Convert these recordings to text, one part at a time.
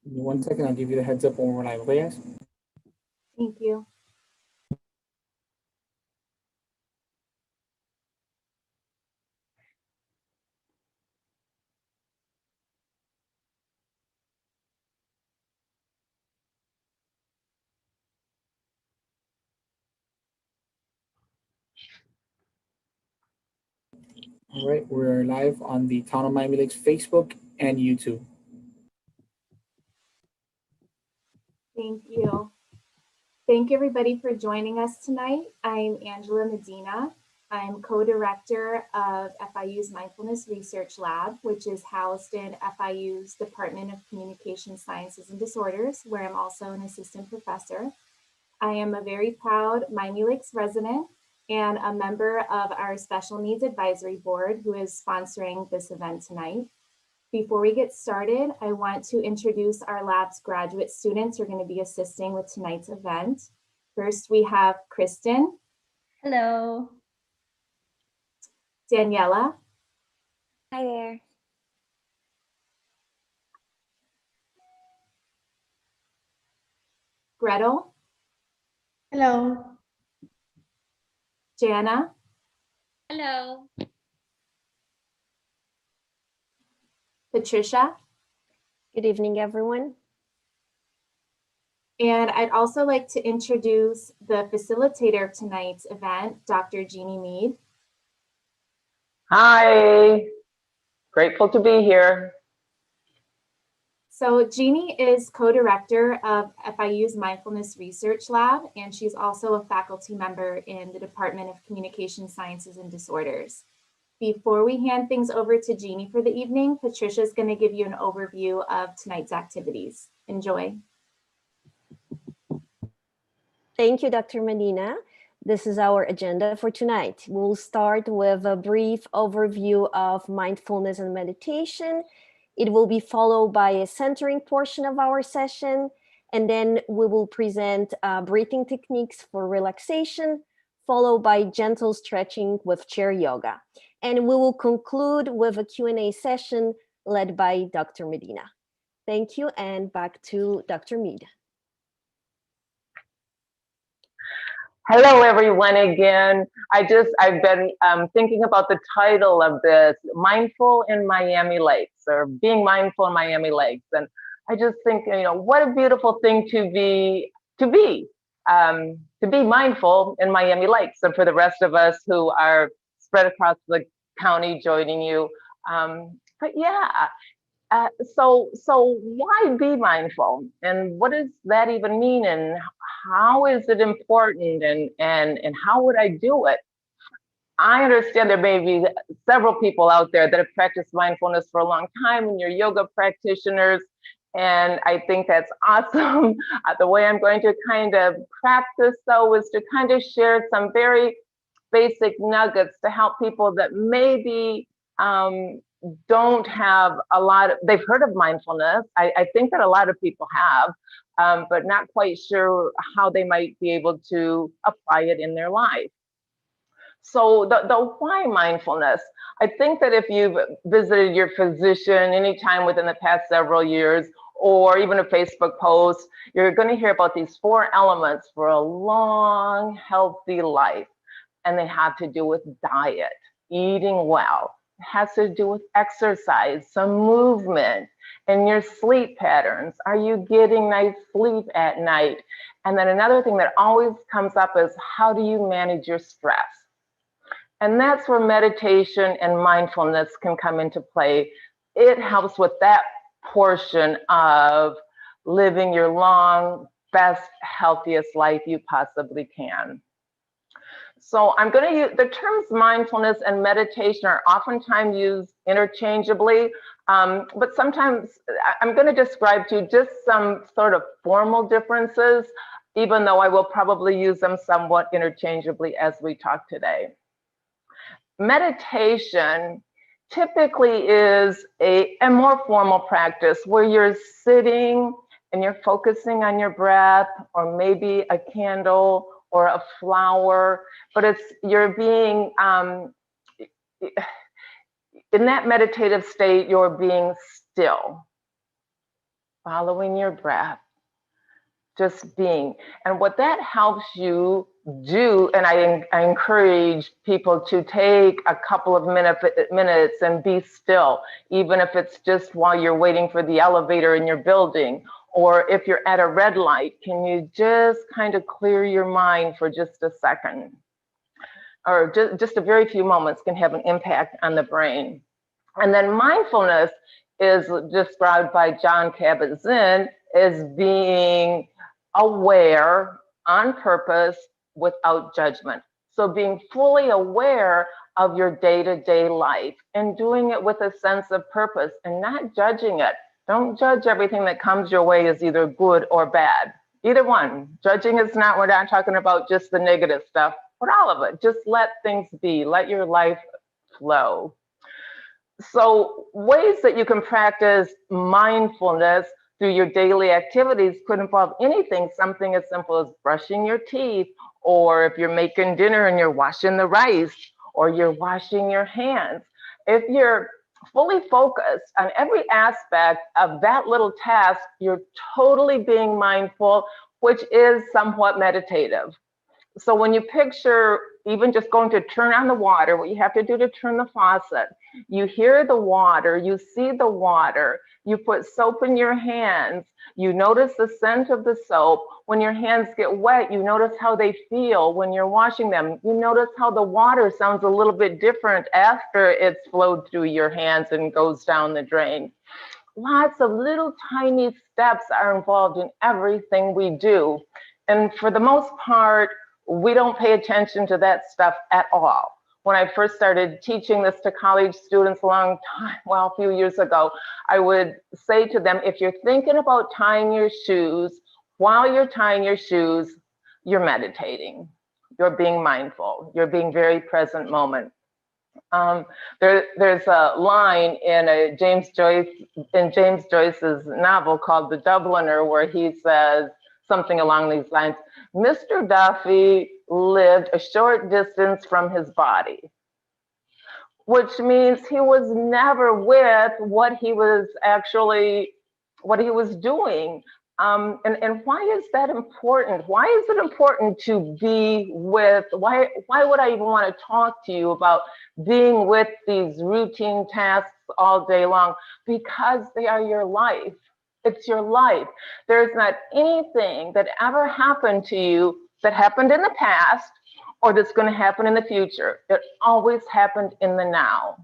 Give me 1 second, I'll give you the heads up when we're live, okay, guys? Thank you. All right, we're live on the Town of Miami Lakes Facebook and YouTube. Thank you. Thank you everybody for joining us tonight. I'm Angela Medina. I'm co-director of FIU's Mindfulness Research Lab, which is housed in FIU's Department of Communication Sciences and Disorders, where I'm also an assistant professor. I am a very proud Miami Lakes resident and a member of our Special Needs Advisory Board, who is sponsoring this event tonight. Before we get started, I want to introduce our lab's graduate students who are going to be assisting with tonight's event. First, we have Kristen. Hello. Daniela. Hi there. Gretel. Hello. Jana. Hello. Patricia. Good evening, everyone. And I'd also like to introduce the facilitator of tonight's event, Dr. Jeannie Mead. Hi, grateful to be here. So Jeannie is co-director of FIU's Mindfulness Research Lab, and she's also a faculty member in the Department of Communication Sciences and Disorders. Before we hand things over to Jeannie for the evening, Patricia's going to give you an overview of tonight's activities. Enjoy. Thank you, Dr. Medina. This is our agenda for tonight. We'll start with a brief overview of mindfulness and meditation. It will be followed by a centering portion of our session, and then we will present breathing techniques for relaxation, followed by gentle stretching with chair yoga. And we will conclude with a Q&A session led by Dr. Medina. Thank you, and back to Dr. Mead. Hello, everyone, again. I've been thinking about the title of this, Mindful in Miami Lakes, or Being Mindful in Miami Lakes. And I just think, what a beautiful thing to be mindful in Miami Lakes. And for the rest of us who are spread across the county joining you. But yeah, so why be mindful? And what does that even mean? And how is it important? And how would I do it? I understand there may be several people out there that have practiced mindfulness for a long time, and you're yoga practitioners. And I think that's awesome. The way I'm going to kind of practice, though, is to kind of share some very basic nuggets to help people that maybe don't have they've heard of mindfulness. I think that a lot of people have, but not quite sure how they might be able to apply it in their life. So the why mindfulness? I think that if you've visited your physician anytime within the past several years, or even a Facebook post, you're going to hear about these 4 elements for a long, healthy life. And they have to do with diet, eating well. It has to do with exercise, some movement, and your sleep patterns. Are you getting nice sleep at night? And then another thing that always comes up is, how do you manage your stress? And that's where meditation and mindfulness can come into play. It helps with that portion of living your long, best, healthiest life you possibly can. So I'm going to use the terms mindfulness and meditation are oftentimes used interchangeably, but sometimes I'm going to describe to you just some sort of formal differences, even though I will probably use them somewhat interchangeably as we talk today. Meditation typically is a more formal practice where you're sitting and you're focusing on your breath, or maybe a candle or a flower, but you're being, in that meditative state, you're being still. following your breath, just being. And what that helps you do, and I encourage people to take a couple of minutes and be still, even if it's just while you're waiting for the elevator in your building, or if you're at a red light, can you just kind of clear your mind for just a second? Or just a very few moments can have an impact on the brain. And then mindfulness is described by John Kabat-Zinn as being aware on purpose without judgment. So being fully aware of your day-to-day life and doing it with a sense of purpose and not judging it. Don't judge everything that comes your way as either good or bad. Either one. Judging is not, we're not talking about just the negative stuff, but all of it. Just let things be. Let your life flow. So ways that you can practice mindfulness through your daily activities could involve anything, something as simple as brushing your teeth, or if you're making dinner and you're washing the rice, or you're washing your hands. If you're fully focused on every aspect of that little task, you're totally being mindful, which is somewhat meditative. So when you picture even just going to turn on the water, what you have to do to turn the faucet, you hear the water, you see the water, you put soap in your hands, you notice the scent of the soap. When your hands get wet, you notice how they feel when you're washing them. You notice how the water sounds a little bit different after it's flowed through your hands and goes down the drain. Lots of little tiny steps are involved in everything we do. And for the most part, we don't pay attention to that stuff at all. When I first started teaching this to college students a few years ago, I would say to them, if you're thinking about tying your shoes, while you're tying your shoes, you're meditating. You're being mindful. You're being very present moment. There's a line in James Joyce's novel called The Dubliner, where he says something along these lines: Mr. Duffy lived a short distance from his body, which means he was never with what he was doing. And why is that important? Why is it important to be with, why would I even want to talk to you about being with these routine tasks all day long? Because they are your life. It's your life. There's not anything that ever happened to you that happened in the past or that's going to happen in the future. It always happened in the now.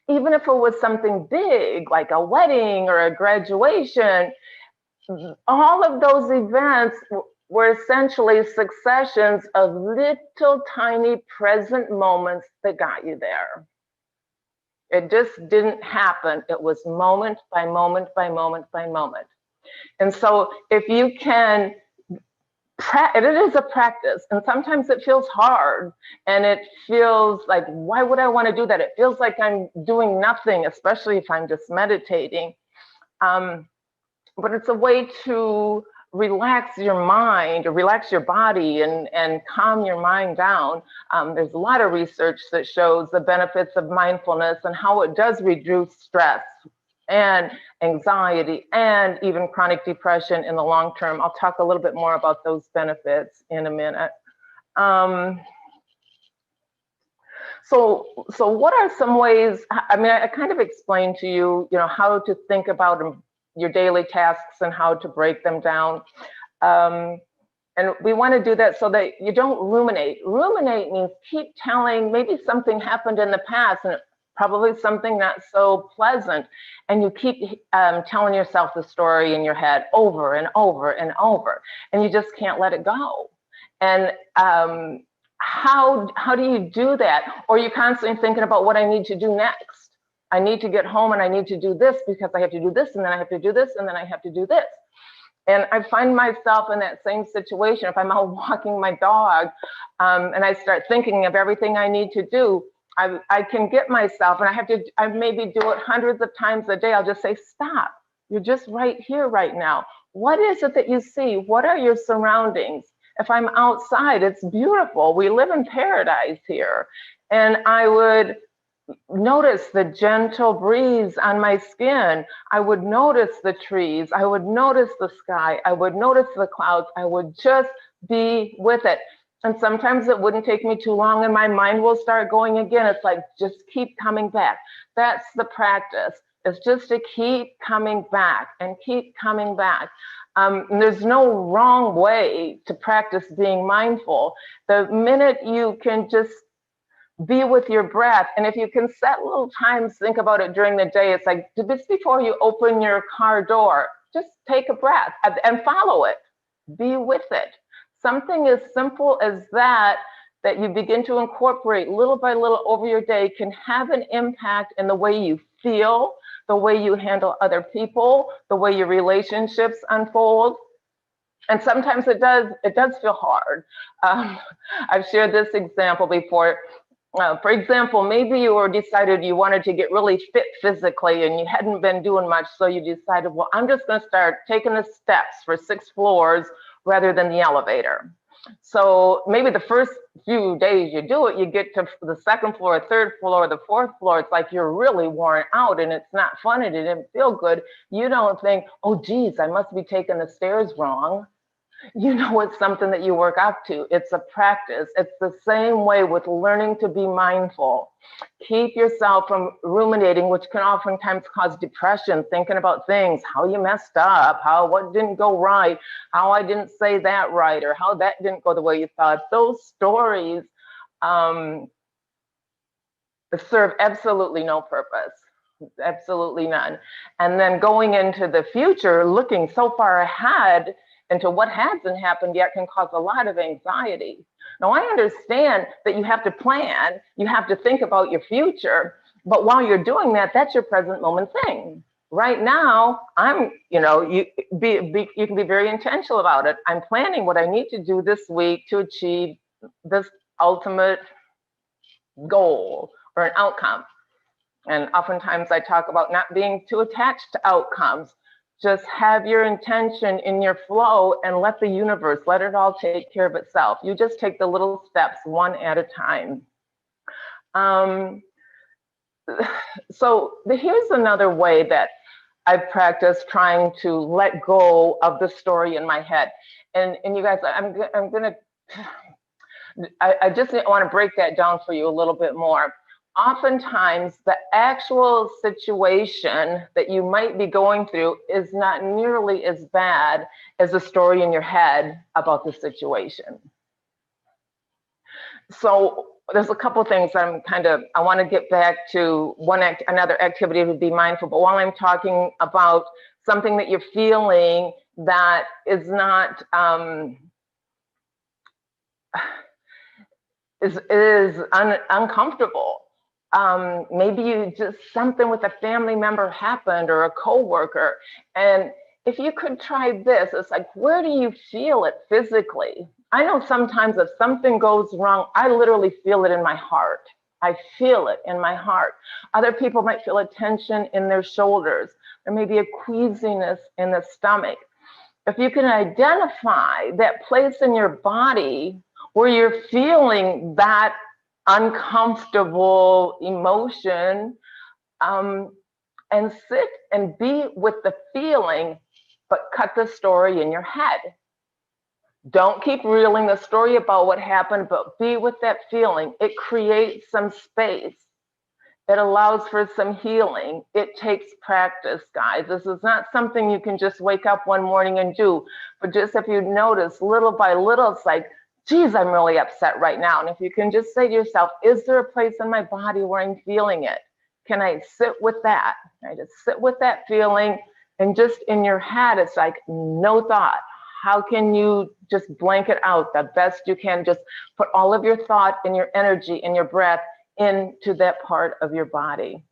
Even if it was something big, like a wedding or a graduation, all of those events were essentially successions of little tiny present moments that got you there. It just didn't happen. It was moment by moment by moment by moment. And so if you can, it is a practice, and sometimes it feels hard, and it feels like, why would I want to do that? It feels like I'm doing nothing, especially if I'm just meditating. But it's a way to relax your mind, or relax your body, and calm your mind down. There's a lot of research that shows the benefits of mindfulness and how it does reduce stress and anxiety and even chronic depression in the long term. I'll talk a little bit more about those benefits in a minute. So what are some ways? I mean, I kind of explained to you, how to think about your daily tasks and how to break them down. And we want to do that so that you don't ruminate. Ruminate means keep telling, maybe something happened in the past and probably something not so pleasant, and you keep telling yourself the story in your head over and over and over, and you just can't let it go. And how do you do that? Or you're constantly thinking about what I need to do next. I need to get home and I need to do this because I have to do this, and then I have to do this, and then I have to do this. And I find myself in that same situation. If I'm out walking my dog and I start thinking of everything I need to do, I can get myself, and I maybe do it hundreds of times a day. I'll just say, stop. You're just right here right now. What is it that you see? What are your surroundings? If I'm outside, it's beautiful. We live in paradise here. And I would notice the gentle breeze on my skin. I would notice the trees. I would notice the sky. I would notice the clouds. I would just be with it. And sometimes it wouldn't take me too long and my mind will start going again. It's like, just keep coming back. That's the practice. It's just to keep coming back and keep coming back. There's no wrong way to practice being mindful. The minute you can just be with your breath, and if you can set little times, think about it during the day. It's like just before you open your car door, just take a breath and follow it. Be with it. Something as simple as that you begin to incorporate little by little over your day can have an impact in the way you feel, the way you handle other people, the way your relationships unfold. And sometimes it does feel hard. I've shared this example before. For example, maybe you decided you wanted to get really fit physically and you hadn't been doing much, so you decided, well, I'm just going to start taking the steps for 6 floors rather than the elevator. So maybe the first few days you do it, you get to the 2nd floor, 3rd floor, the 4th floor, it's like you're really worn out and it's not fun and it didn't feel good. You don't think, oh, geez, I must be taking the stairs wrong. You know, it's something that you work up to. It's a practice. It's the same way with learning to be mindful. Keep yourself from ruminating, which can oftentimes cause depression, thinking about things, how you messed up, what didn't go right, how I didn't say that right, or how that didn't go the way you thought. Those stories serve absolutely no purpose. Absolutely none. And then going into the future, looking so far ahead into what hasn't happened yet can cause a lot of anxiety. Now, I understand that you have to plan, you have to think about your future, but while you're doing that, that's your present moment thing. Right now, you can be very intentional about it. I'm planning what I need to do this week to achieve this ultimate goal or an outcome. And oftentimes I talk about not being too attached to outcomes. Just have your intention in your flow and let the universe, let it all take care of itself. You just take the little steps one at a time. So here's another way that I've practiced trying to let go of the story in my head. And you guys, I just want to break that down for you a little bit more. Oftentimes, the actual situation that you might be going through is not nearly as bad as the story in your head about the situation. So there's a couple things I want to get back to. Another activity would be mindful, but while I'm talking about something that you're feeling that is not, uncomfortable. Maybe something with a family member happened or a coworker. And if you could try this, it's like, where do you feel it physically? I know sometimes if something goes wrong, I literally feel it in my heart. I feel it in my heart. Other people might feel a tension in their shoulders. There may be a queasiness in the stomach. If you can identify that place in your body where you're feeling that uncomfortable emotion, and sit and be with the feeling, but cut the story in your head. Don't keep reeling the story about what happened, but be with that feeling. It creates some space. It allows for some healing. It takes practice, guys. This is not something you can just wake up one morning and do, but just if you notice little by little, it's like, geez, I'm really upset right now. And if you can just say to yourself, is there a place in my body where I'm feeling it? Can I sit with that? Can I just sit with that feeling? And just in your head, it's like no thought. How can you just blanket out the best you can? Just put all of your thought and your energy and your breath into that part of your body.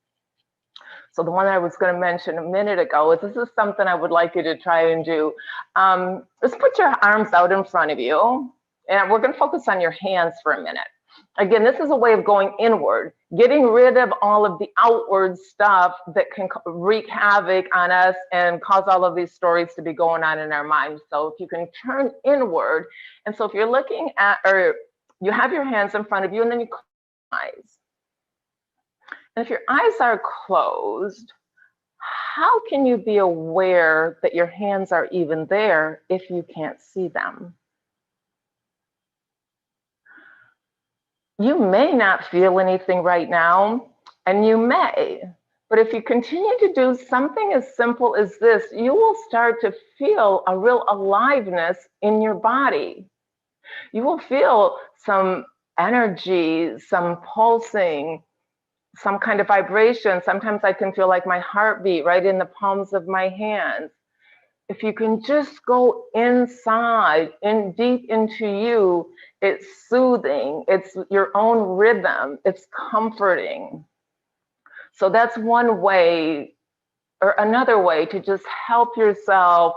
So the one I was going to mention a minute ago is this is something I would like you to try and do. Just put your arms out in front of you. And we're going to focus on your hands for a minute. Again, this is a way of going inward, getting rid of all of the outward stuff that can wreak havoc on us and cause all of these stories to be going on in our minds. So if you can turn inward, and so if you're looking at, or you have your hands in front of you and then you close your eyes. And if your eyes are closed, how can you be aware that your hands are even there if you can't see them? You may not feel anything right now, and you may, but if you continue to do something as simple as this, you will start to feel a real aliveness in your body. You will feel some energy, some pulsing, some kind of vibration. Sometimes I can feel like my heartbeat right in the palms of my hands. If you can just go inside and deep into you, it's soothing, it's your own rhythm, it's comforting. So that's one way, or another way to just help yourself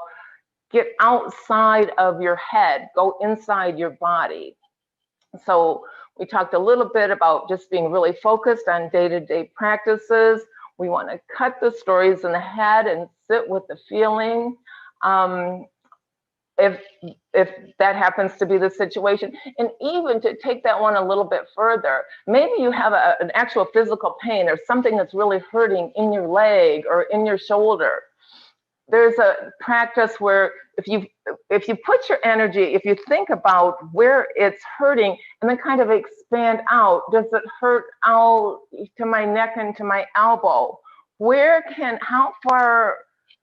get outside of your head, go inside your body. So we talked a little bit about just being really focused on day-to-day practices. We want to cut the stories in the head and sit with the feeling. If that happens to be the situation, and even to take that one a little bit further, maybe you have an actual physical pain or something that's really hurting in your leg or in your shoulder. There's a practice where if you put your energy, if you think about where it's hurting and then kind of expand out, does it hurt out to my neck and to my elbow? How far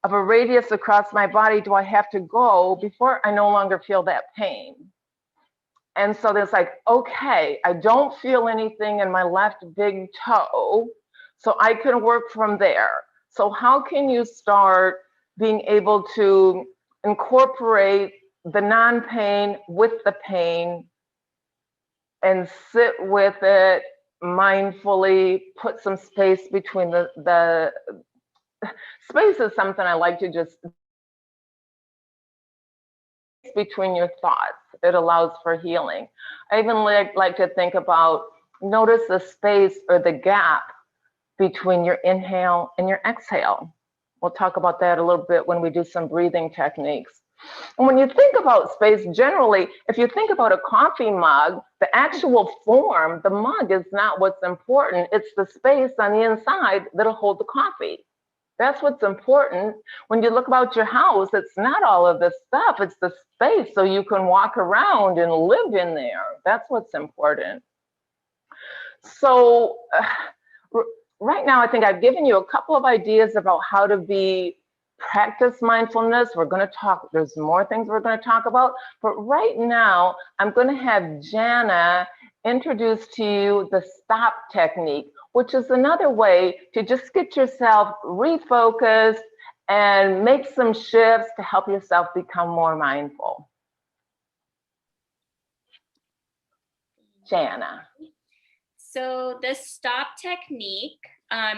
of a radius across my body do I have to go before I no longer feel that pain? And so there's like, okay, I don't feel anything in my left big toe, so I can work from there. So how can you start being able to incorporate the non-pain with the pain and sit with it mindfully, put some space between the space is something I like to just between your thoughts. It allows for healing. I even like to think about, notice the space or the gap between your inhale and your exhale. We'll talk about that a little bit when we do some breathing techniques. And when you think about space, generally, if you think about a coffee mug, the actual form, the mug is not what's important. It's the space on the inside that'll hold the coffee. That's what's important. When you look about your house, it's not all of this stuff, it's the space so you can walk around and live in there. That's what's important. So right now, I think I've given you a couple of ideas about how to practice mindfulness. We're going to talk, there's more things we're going to talk about, but right now I'm going to have Jana introduce to you the stop technique, which is another way to just get yourself refocused and make some shifts to help yourself become more mindful. Jana. So the stop technique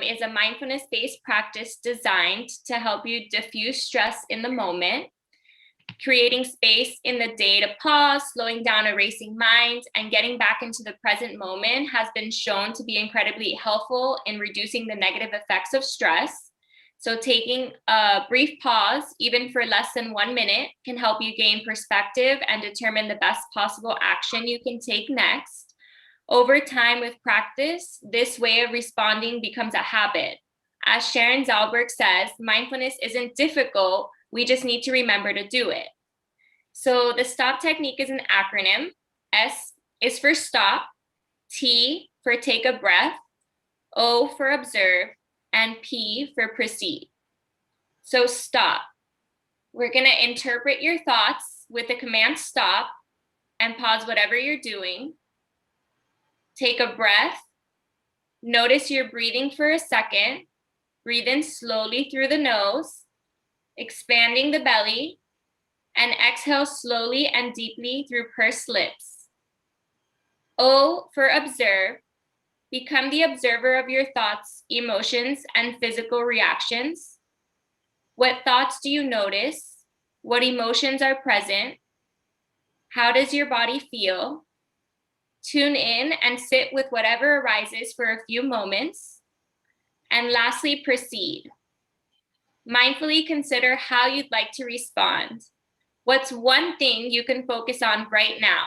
is a mindfulness-based practice designed to help you diffuse stress in the moment, creating space in the day to pause, slowing down a racing mind, and getting back into the present moment has been shown to be incredibly helpful in reducing the negative effects of stress. So taking a brief pause, even for less than 1 minute, can help you gain perspective and determine the best possible action you can take next. Over time with practice, this way of responding becomes a habit. As Sharon Zalberg says, mindfulness isn't difficult, we just need to remember to do it. So the STOP technique is an acronym. S is for stop, T for take a breath, O for observe, and P for proceed. So stop. We're gonna interpret your thoughts with the command stop and pause whatever you're doing. Take a breath. Notice your breathing for a second. Breathe in slowly through the nose, expanding the belly, and exhale slowly and deeply through pursed lips. O for observe. Become the observer of your thoughts, emotions, and physical reactions. What thoughts do you notice? What emotions are present? How does your body feel? Tune in and sit with whatever arises for a few moments. And lastly, proceed. Mindfully consider how you'd like to respond. What's one thing you can focus on right now?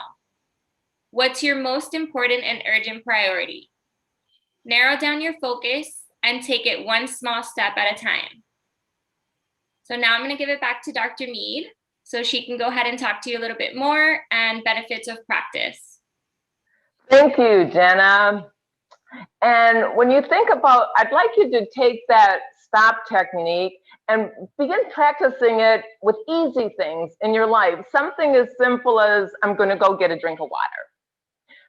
What's your most important and urgent priority? Narrow down your focus and take it one small step at a time. So now I'm going to give it back to Dr. Mead so she can go ahead and talk to you a little bit more and benefits of practice. Thank you, Jenna. And when you think about, I'd like you to take that stop technique and begin practicing it with easy things in your life. Something as simple as, I'm going to go get a drink of water.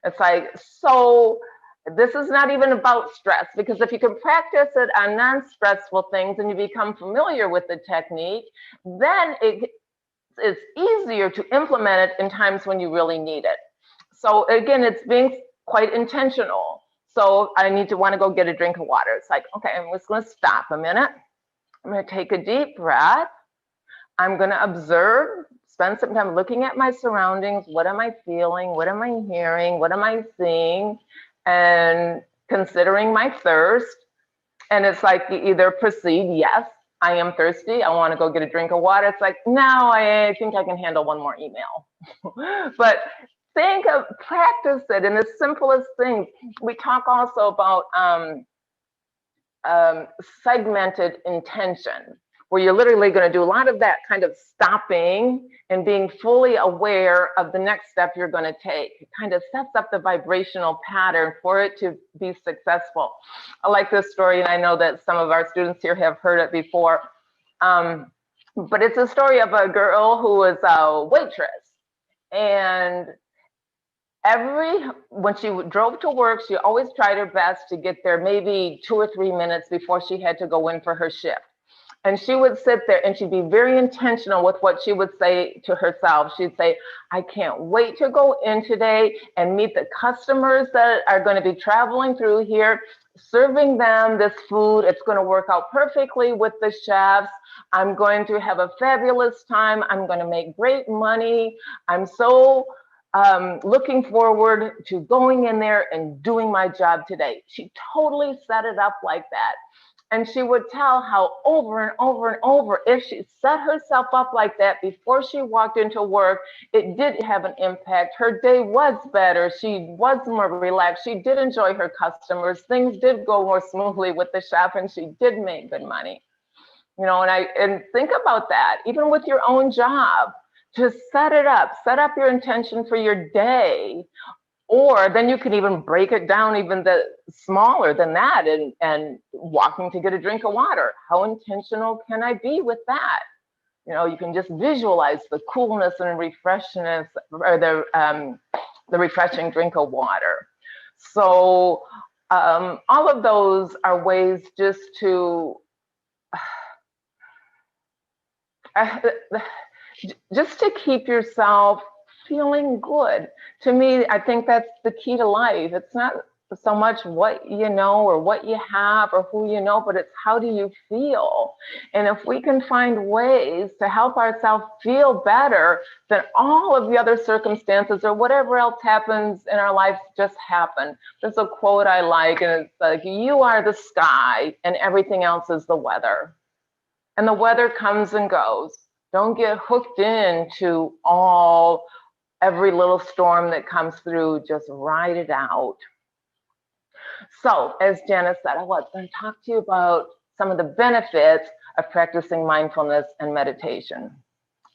It's like, so this is not even about stress, because if you can practice it on non-stressful things and you become familiar with the technique, then it's easier to implement it in times when you really need it. So again, it's being quite intentional. So I need to want to go get a drink of water. It's like, okay, I'm just going to stop a minute. I'm going to take a deep breath. I'm going to observe, spend some time looking at my surroundings. What am I feeling? What am I hearing? What am I seeing? And considering my thirst. And it's like you either proceed, yes, I am thirsty, I want to go get a drink of water. It's like, no, I think I can handle one more email. But practice it in the simplest things. We talk also about segmented intention, where you're literally going to do a lot of that kind of stopping and being fully aware of the next step you're going to take. It kind of sets up the vibrational pattern for it to be successful. I like this story, and I know that some of our students here have heard it before. But it's a story of a girl who was a waitress. And when she drove to work, she always tried her best to get there maybe 2 or 3 minutes before she had to go in for her shift. And she would sit there and she'd be very intentional with what she would say to herself. She'd say, I can't wait to go in today and meet the customers that are going to be traveling through here, serving them this food. It's going to work out perfectly with the chefs. I'm going to have a fabulous time. I'm going to make great money. I'm so looking forward to going in there and doing my job today. She totally set it up like that. And she would tell how over and over and over, if she set herself up like that before she walked into work, it did have an impact. Her day was better. She was more relaxed. She did enjoy her customers. Things did go more smoothly with the shop, and she did make good money. You know, and think about that, even with your own job. Just set up your intention for your day. Or then you can even break it down even smaller than that, and walking to get a drink of water. How intentional can I be with that? You know, you can just visualize the coolness and refreshness, or the refreshing drink of water. So all of those are ways just to keep yourself feeling good. To me, I think that's the key to life. It's not so much what you know or what you have or who you know, but it's how do you feel? And if we can find ways to help ourselves feel better, then all of the other circumstances or whatever else happens in our lives just happen. There's a quote I like, and it's like, you are the sky and everything else is the weather. And the weather comes and goes. Don't get hooked into every little storm that comes through. Just ride it out. So as Jana said, I was going to talk to you about some of the benefits of practicing mindfulness and meditation.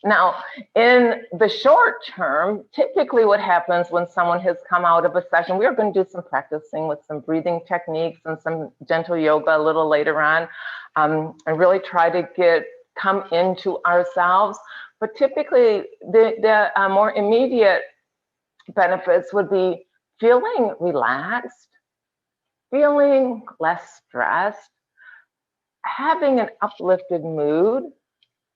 Now, in the short term, typically what happens when someone has come out of a session, we are going to do some practicing with some breathing techniques and some gentle yoga a little later on, and really try to come into ourselves. But typically, the more immediate benefits would be feeling relaxed, feeling less stressed, having an uplifted mood.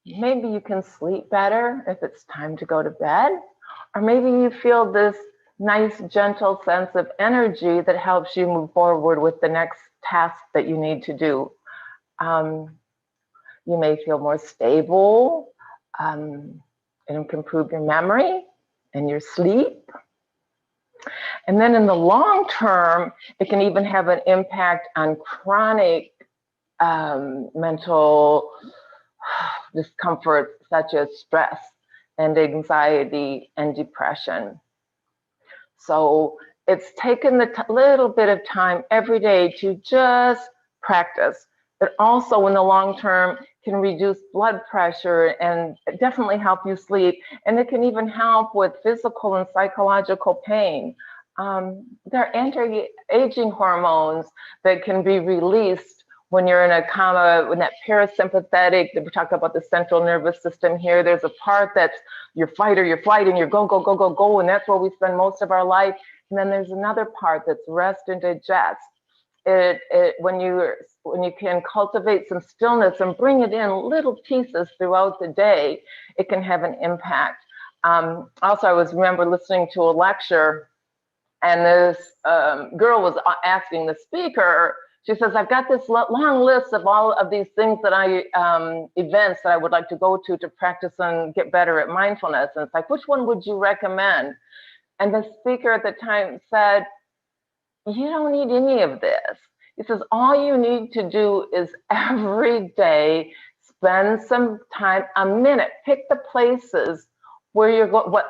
Maybe you can sleep better if it's time to go to bed, or maybe you feel this nice, gentle sense of energy that helps you move forward with the next task that you need to do. You may feel more stable, and it can improve your memory and your sleep. And then in the long term, it can even have an impact on chronic mental discomfort, such as stress and anxiety and depression. So it's taken the little bit of time every day to just practice. It also, in the long term, can reduce blood pressure and definitely help you sleep. And it can even help with physical and psychological pain. There are anti-aging hormones that can be released when you're in a coma, when that parasympathetic, we talk about the central nervous system here, there's a part that's your fight or your flight and you're go, go, go, go, go, and that's where we spend most of our life. And then there's another part that's rest and digest. When you can cultivate some stillness and bring it in little pieces throughout the day, it can have an impact. Also, I remember listening to a lecture, and this girl was asking the speaker, she says, I've got this long list of all of these things that events that I would like to go to practice and get better at mindfulness. And it's like, which one would you recommend? And the speaker at the time said, you don't need any of this. He says, all you need to do is every day, spend some time, a minute, pick the places where you're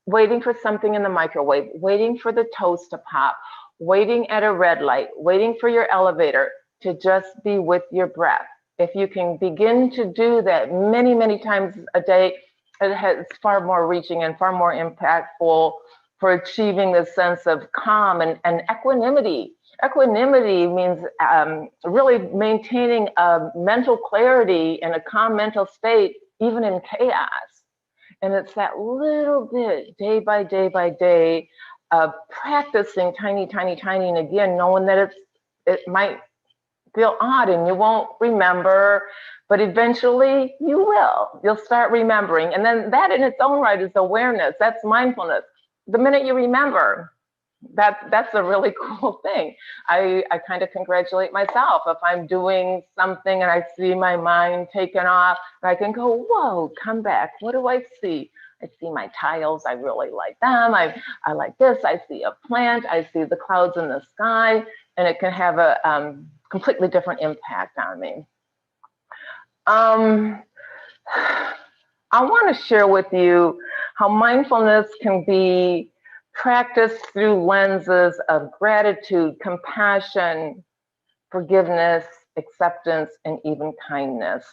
waiting for something in the microwave, waiting for the toast to pop, waiting at a red light, waiting for your elevator, to just be with your breath. If you can begin to do that many, many times a day, it's far more reaching and far more impactful for achieving this sense of calm and equanimity. Equanimity means really maintaining a mental clarity and a calm mental state, even in chaos. And it's that little bit, day by day by day, of practicing tiny, tiny, tiny, and again, knowing that it might feel odd and you won't remember, but eventually you will. You'll start remembering. And then that in its own right is awareness. That's mindfulness. The minute you remember, that's a really cool thing. I kind of congratulate myself if I'm doing something and I see my mind taken off, and I can go, whoa, come back. What do I see? I see my tiles. I really like them. I like this. I see a plant. I see the clouds in the sky, and it can have a completely different impact on me. I want to share with you how mindfulness can be practiced through lenses of gratitude, compassion, forgiveness, acceptance, and even kindness.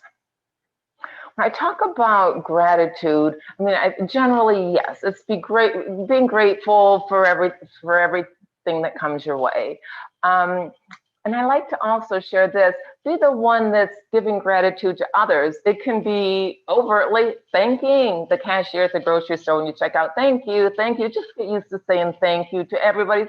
When I talk about gratitude, I mean, generally, yes, it's being grateful for everything that comes your way. And I like to also share this, be the one that's giving gratitude to others. It can be overtly thanking the cashier at the grocery store when you check out. Thank you, thank you. Just get used to saying thank you to everybody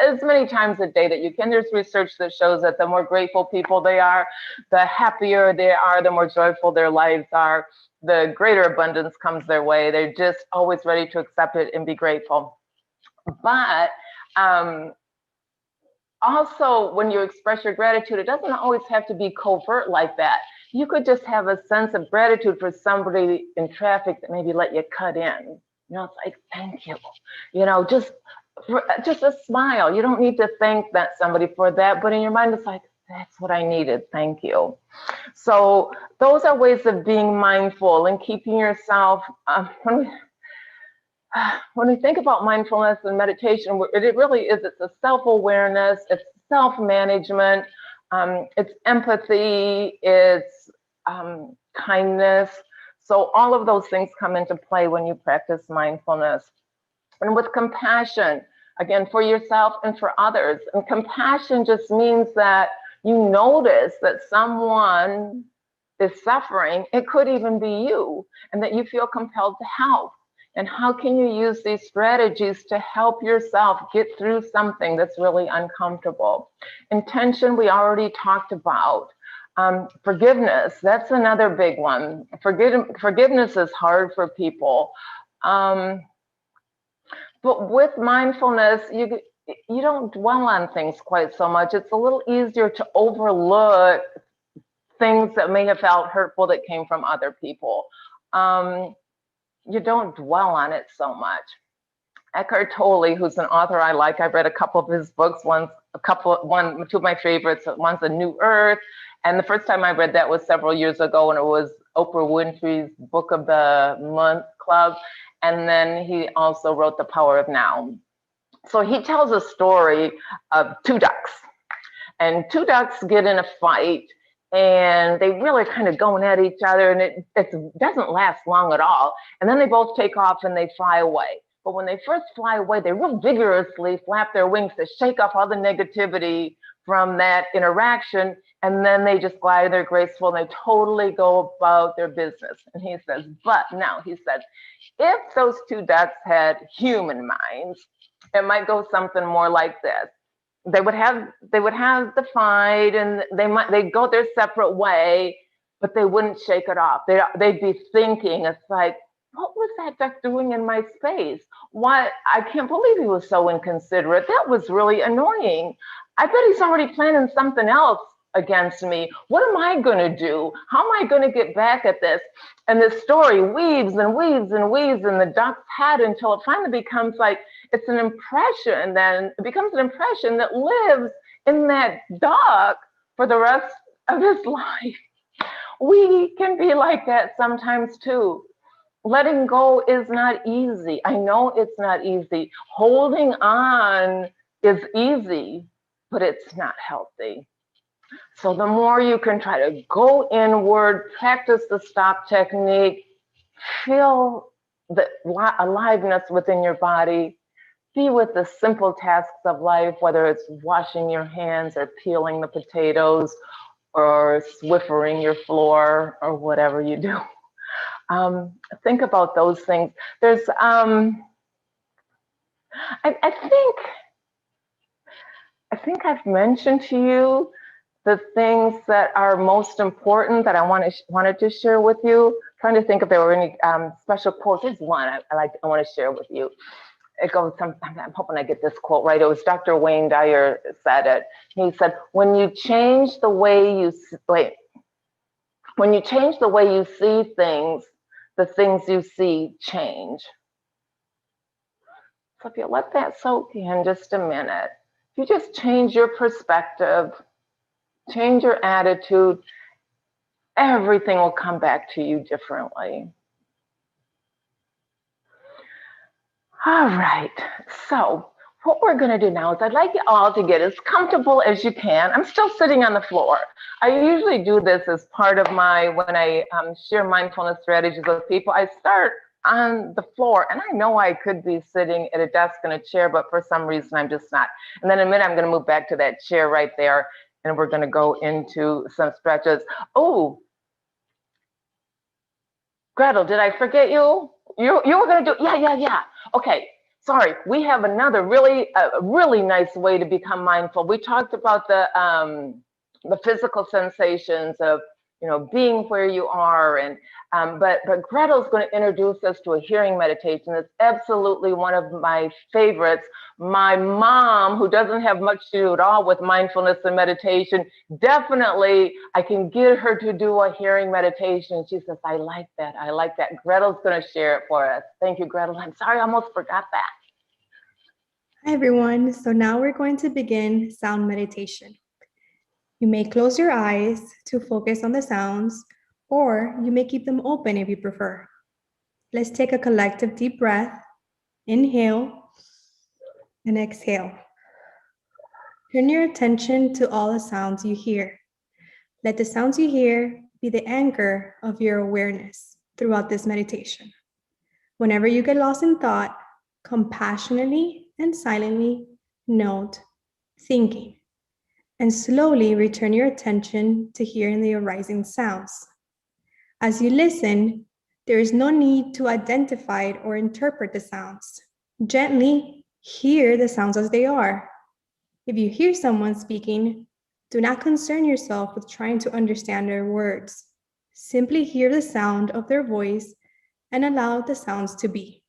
as many times a day that you can. There's research that shows that the more grateful people they are, the happier they are, the more joyful their lives are, the greater abundance comes their way. They're just always ready to accept it and be grateful. But also, when you express your gratitude, it doesn't always have to be covert like that. You could just have a sense of gratitude for somebody in traffic that maybe let you cut in. You know, it's like, thank you. You know, just a smile. You don't need to thank somebody for that, but in your mind, it's like, that's what I needed. Thank you. So those are ways of being mindful and keeping yourself. When we think about mindfulness and meditation, it really is, it's a self-awareness, it's self-management, it's empathy, it's kindness. So all of those things come into play when you practice mindfulness. And with compassion, again, for yourself and for others. And compassion just means that you notice that someone is suffering. It could even be you, and that you feel compelled to help. And how can you use these strategies to help yourself get through something that's really uncomfortable? Intention, we already talked about. Forgiveness, that's another big one. Forgiveness is hard for people. But with mindfulness, you don't dwell on things quite so much. It's a little easier to overlook things that may have felt hurtful that came from other people. You don't dwell on it so much. Eckhart Tolle, who's an author I like, I've read a couple of his books. Two of my favorites. One's A New Earth, and the first time I read that was several years ago, and it was Oprah Winfrey's Book of the Month Club. And then he also wrote The Power of Now. So he tells a story of two ducks, and two ducks get in a fight, and they really kind of going at each other, and it doesn't last long at all. And then they both take off and they fly away. But when they first fly away, they real vigorously flap their wings to shake off all the negativity from that interaction. And then they just glide there graceful and they totally go about their business. And he says, but now, he said, if those two ducks had human minds, it might go something more like this. They would have the fight, and they'd go their separate way, but they wouldn't shake it off. They'd be thinking, it's like, what was that duck doing in my space? Why? I can't believe he was so inconsiderate. That was really annoying. I bet he's already planning something else against me. What am I going to do? How am I going to get back at this? And this story weaves and weaves and weaves in the duck's head until it finally becomes like, it's an impression, then it becomes an impression that lives in that duck for the rest of his life. We can be like that sometimes too. Letting go is not easy. I know it's not easy. Holding on is easy, but it's not healthy. So the more you can try to go inward, practice the stop technique, feel the aliveness within your body, be with the simple tasks of life, whether it's washing your hands or peeling the potatoes or swiffering your floor or whatever you do. Think about those things. There's, I think I've mentioned to you the things that are most important that I wanted to share with you. I'm trying to think if there were any special quotes. There's one I want to share with you. It goes, I'm hoping I get this quote right. It was Dr. Wayne Dyer said it. He said, when you change the way you see things, the things you see change. So if you let that soak in just a minute, if you just change your perspective, change your attitude, everything will come back to you differently. All right, so what we're going to do now is I'd like you all to get as comfortable as you can. I'm still sitting on the floor. I usually do this as part of when I share mindfulness strategies with people. I start on the floor, and I know I could be sitting at a desk in a chair, but for some reason I'm just not. And then in a minute, I'm going to move back to that chair right there, and we're going to go into some stretches. Oh, Gretel, did I forget you? You were going to do, yeah. Okay, sorry. We have another really nice way to become mindful. We talked about the physical sensations of, being where you are, and but Gretel's going to introduce us to a hearing meditation. That's absolutely one of my favorites. My mom, who doesn't have much to do at all with mindfulness and meditation, definitely I can get her to do a hearing meditation. She says, I like that. Gretel's going to share it for us. Thank you, Gretel. I'm sorry, I almost forgot that. Hi, everyone. So now we're going to begin sound meditation. You may close your eyes to focus on the sounds, or you may keep them open if you prefer. Let's take a collective deep breath. Inhale and exhale. Turn your attention to all the sounds you hear. Let the sounds you hear be the anchor of your awareness throughout this meditation. Whenever you get lost in thought, compassionately and silently note thinking, and slowly return your attention to hearing the arising sounds. As you listen, there is no need to identify or interpret the sounds. Gently hear the sounds as they are. If you hear someone speaking, do not concern yourself with trying to understand their words. Simply hear the sound of their voice and allow the sounds to be,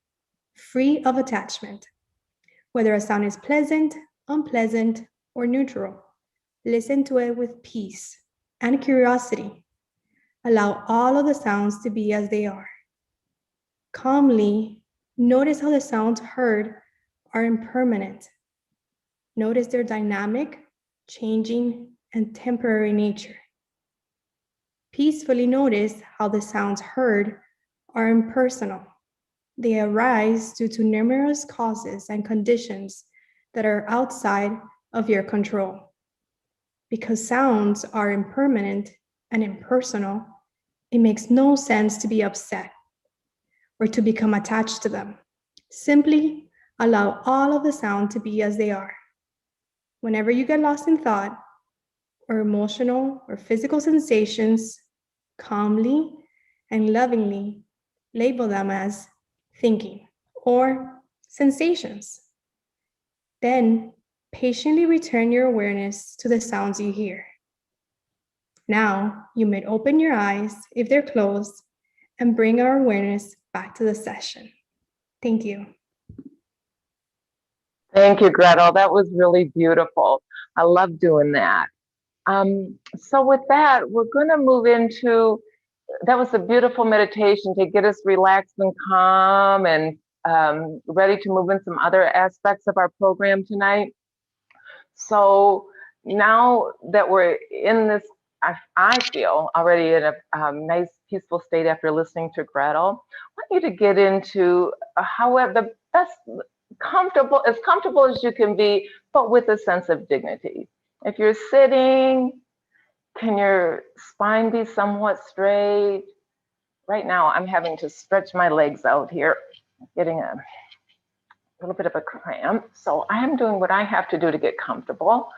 free of attachment. Whether a sound is pleasant, unpleasant, or neutral, listen to it with peace and curiosity. Allow all of the sounds to be as they are. Calmly notice how the sounds heard are impermanent. Notice their dynamic, changing, and temporary nature. Peacefully notice how the sounds heard are impersonal. They arise due to numerous causes and conditions that are outside of your control. Because sounds are impermanent and impersonal, it makes no sense to be upset or to become attached to them. Simply allow all of the sound to be as they are. Whenever you get lost in thought or emotional or physical sensations, calmly and lovingly label them as thinking or sensations. Then patiently return your awareness to the sounds you hear. Now you may open your eyes if they're closed and bring our awareness back to the session. Thank you. Thank you, Gretel. That was really beautiful. I love doing that. So with that, we're going to move into, that was a beautiful meditation to get us relaxed and calm and ready to move in some other aspects of our program tonight. So now that we're in this, I feel already in a nice peaceful state after listening to Gretel, I want you to get into however the best, as comfortable as you can be, but with a sense of dignity. If you're sitting, can your spine be somewhat straight? Right now, I'm having to stretch my legs out here, getting a little bit of a cramp. So I am doing what I have to do to get comfortable.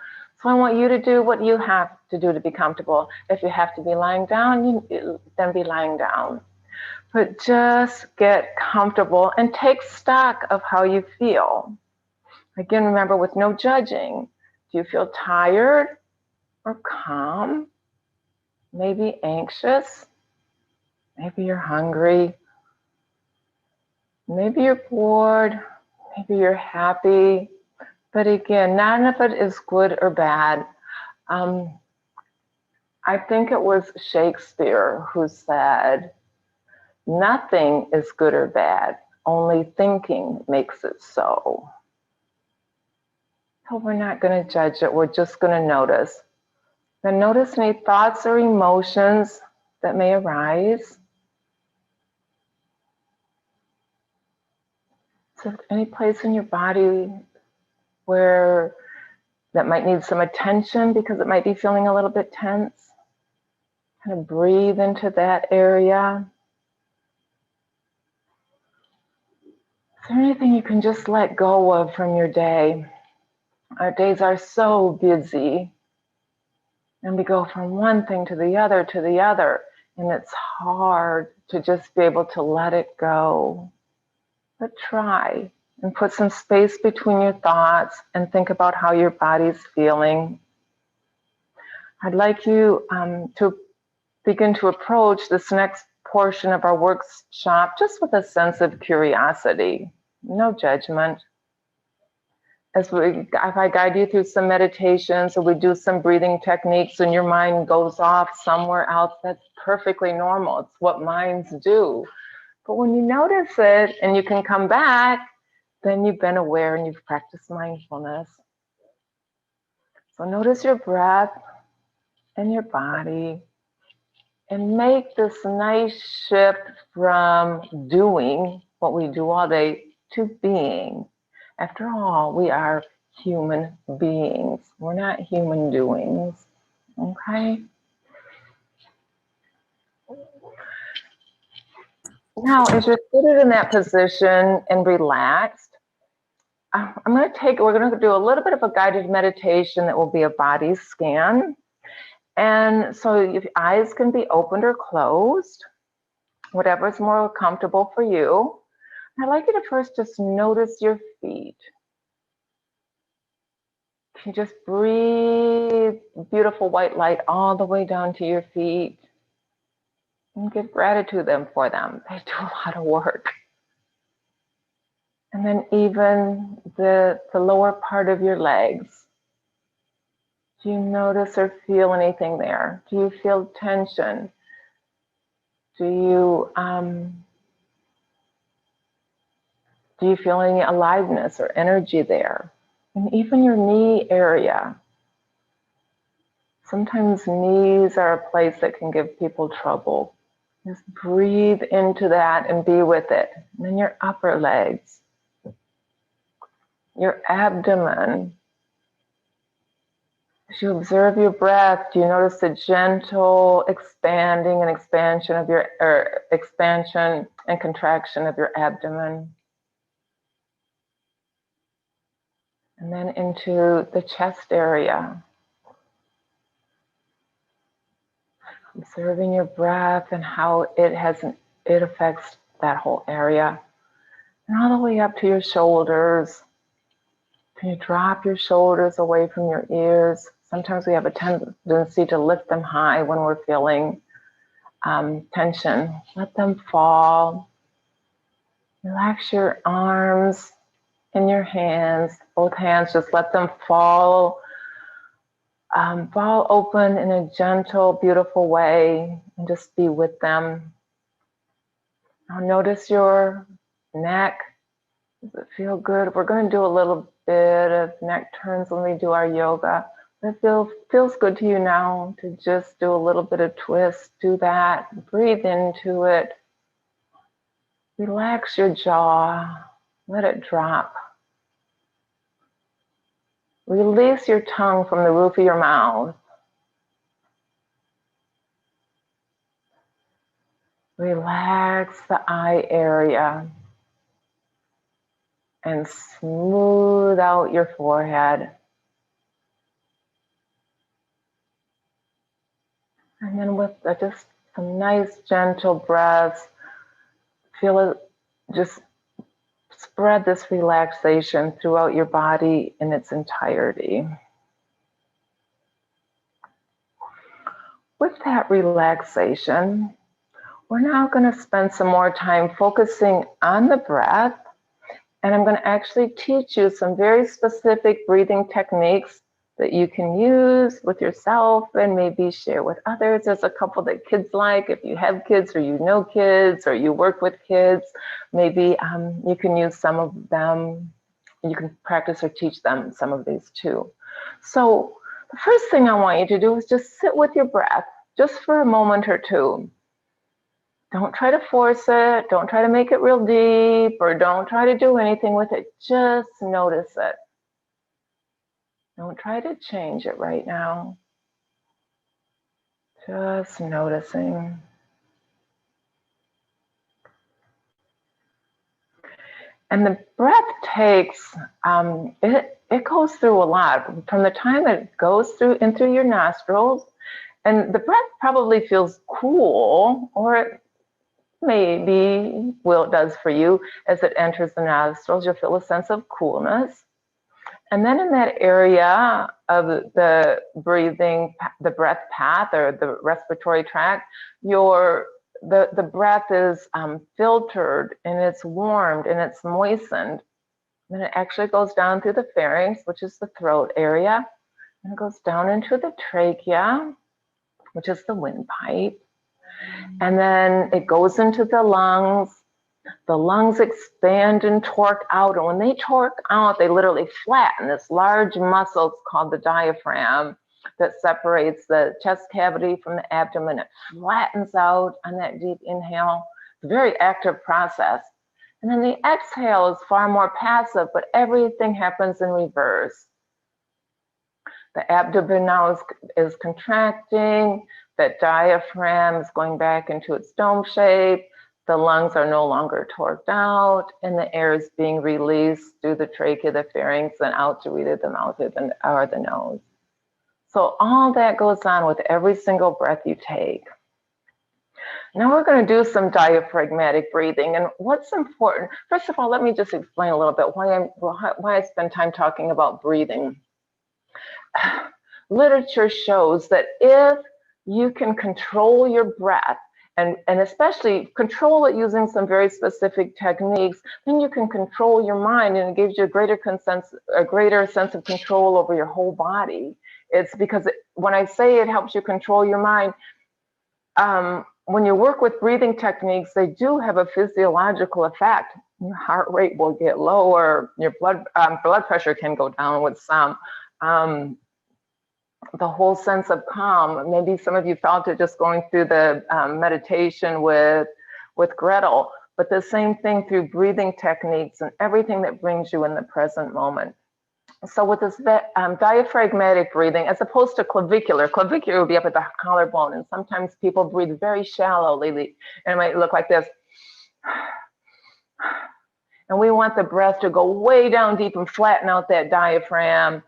So I want you to do what you have to do to be comfortable. If you have to be lying down, then be lying down. But just get comfortable and take stock of how you feel. Again, remember, with no judging. Do you feel tired or calm? Maybe anxious? Maybe you're hungry. Maybe you're bored. Maybe you're happy. But again, none of it is good or bad. I think it was Shakespeare who said, nothing is good or bad, only thinking makes it so. So we're not going to judge it, we're just going to notice. Then notice any thoughts or emotions that may arise. So any place in your body where that might need some attention because it might be feeling a little bit tense. Kind of breathe into that area. Is there anything you can just let go of from your day? Our days are so busy. And we go from one thing to the other, and it's hard to just be able to let it go. But try and put some space between your thoughts and think about how your body's feeling. I'd like you to begin to approach this next portion of our workshop just with a sense of curiosity, no judgment. If I guide you through some meditations or we do some breathing techniques and your mind goes off somewhere else, that's perfectly normal. It's what minds do. But when you notice it and you can come back, then you've been aware and you've practiced mindfulness. So notice your breath and your body and make this nice shift from doing what we do all day to being. After all, we are human beings. We're not human doings, okay? Now, as you're seated in that position and relaxed, we're going to do a little bit of a guided meditation that will be a body scan. And so your eyes can be opened or closed, whatever is more comfortable for you. I'd like you to first just notice your feet. You can just breathe beautiful white light all the way down to your feet and give gratitude for them. They do a lot of work. And then even the lower part of your legs. Do you notice or feel anything there? Do you feel tension? Do you feel any aliveness or energy there? And even your knee area. Sometimes knees are a place that can give people trouble. Just breathe into that and be with it. And then your upper legs. your abdomen. As you observe your breath, do you notice the gentle expanding and expansion of your, or expansion and contraction of your abdomen? And then into the chest area. Observing your breath and how it affects that whole area. And all the way up to your shoulders. Can you drop your shoulders away from your ears? Sometimes we have a tendency to lift them high when we're feeling tension. Let them fall. Relax your arms and your hands, both hands, just let them fall open in a gentle, beautiful way, and just be with them. Now notice your neck. Does it feel good? We're going to do a little bit of neck turns when we do our yoga. It feels good to you now to just do a little bit of twist. Do that. Breathe into it. Relax your jaw. Let it drop. Release your tongue from the roof of your mouth. Relax the eye area and smooth out your forehead. And then with just some nice gentle breaths, feel it, just spread this relaxation throughout your body in its entirety. With that relaxation, we're now going to spend some more time focusing on the breath. And I'm going to actually teach you some very specific breathing techniques that you can use with yourself and maybe share with others. There's a couple that kids like. If you have kids or you know kids or you work with kids, maybe you can use some of them. You can practice or teach them some of these too. So the first thing I want you to do is just sit with your breath just for a moment or two. Don't try to force it. Don't try to make it real deep, or don't try to do anything with it. Just notice it. Don't try to change it right now. Just noticing. And the breath takes, it goes through a lot. From the time it goes through in through your nostrils, and the breath probably feels cool, or maybe, well, it does for you, as it enters the nostrils, you'll feel a sense of coolness. And then in that area of the breathing, the breath path or the respiratory tract, the breath is filtered and it's warmed and it's moistened. Then it actually goes down through the pharynx, which is the throat area, and it goes down into the trachea, which is the windpipe. And then it goes into the lungs. The lungs expand and torque out. And when they torque out, they literally flatten this large muscle called the diaphragm that separates the chest cavity from the abdomen. It flattens out on that deep inhale. It's a very active process. And then the exhale is far more passive, but everything happens in reverse. The abdomen now is contracting. That diaphragm is going back into its dome shape. The lungs are no longer torqued out, and the air is being released through the trachea, the pharynx, and out to either the mouth or the nose. So all that goes on with every single breath you take. Now we're going to do some diaphragmatic breathing. And what's important, first of all, let me just explain a little bit why I spend time talking about breathing. Literature shows that if you can control your breath, and especially control it using some very specific techniques, then you can control your mind, and it gives you a greater sense of control over your whole body. It's because when I say it helps you control your mind, when you work with breathing techniques, they do have a physiological effect. Your heart rate will get lower, your blood pressure can go down with some. The whole sense of calm. Maybe some of you felt it just going through the meditation with Gretel. but the same thing through breathing techniques and everything that brings you in the present moment. So with this diaphragmatic breathing, as opposed to clavicular would be up at the collarbone, and sometimes people breathe very shallowly, and it might look like this. And we want the breath to go way down deep and flatten out that diaphragm,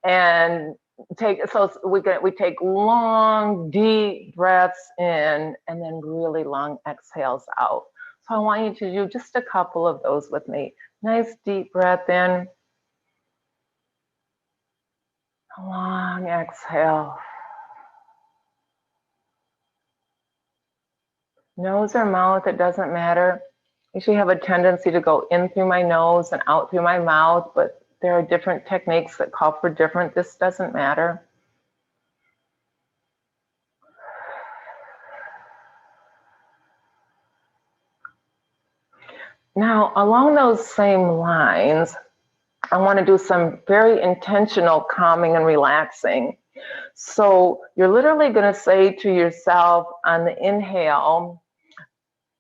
and we take long, deep breaths in, and then really long exhales out. So I want you to do just a couple of those with me. Nice deep breath in. A long exhale. Nose or mouth, it doesn't matter. I usually have a tendency to go in through my nose and out through my mouth, but there are different techniques that call for different. This doesn't matter. Now, along those same lines, I want to do some very intentional calming and relaxing. So you're literally going to say to yourself on the inhale,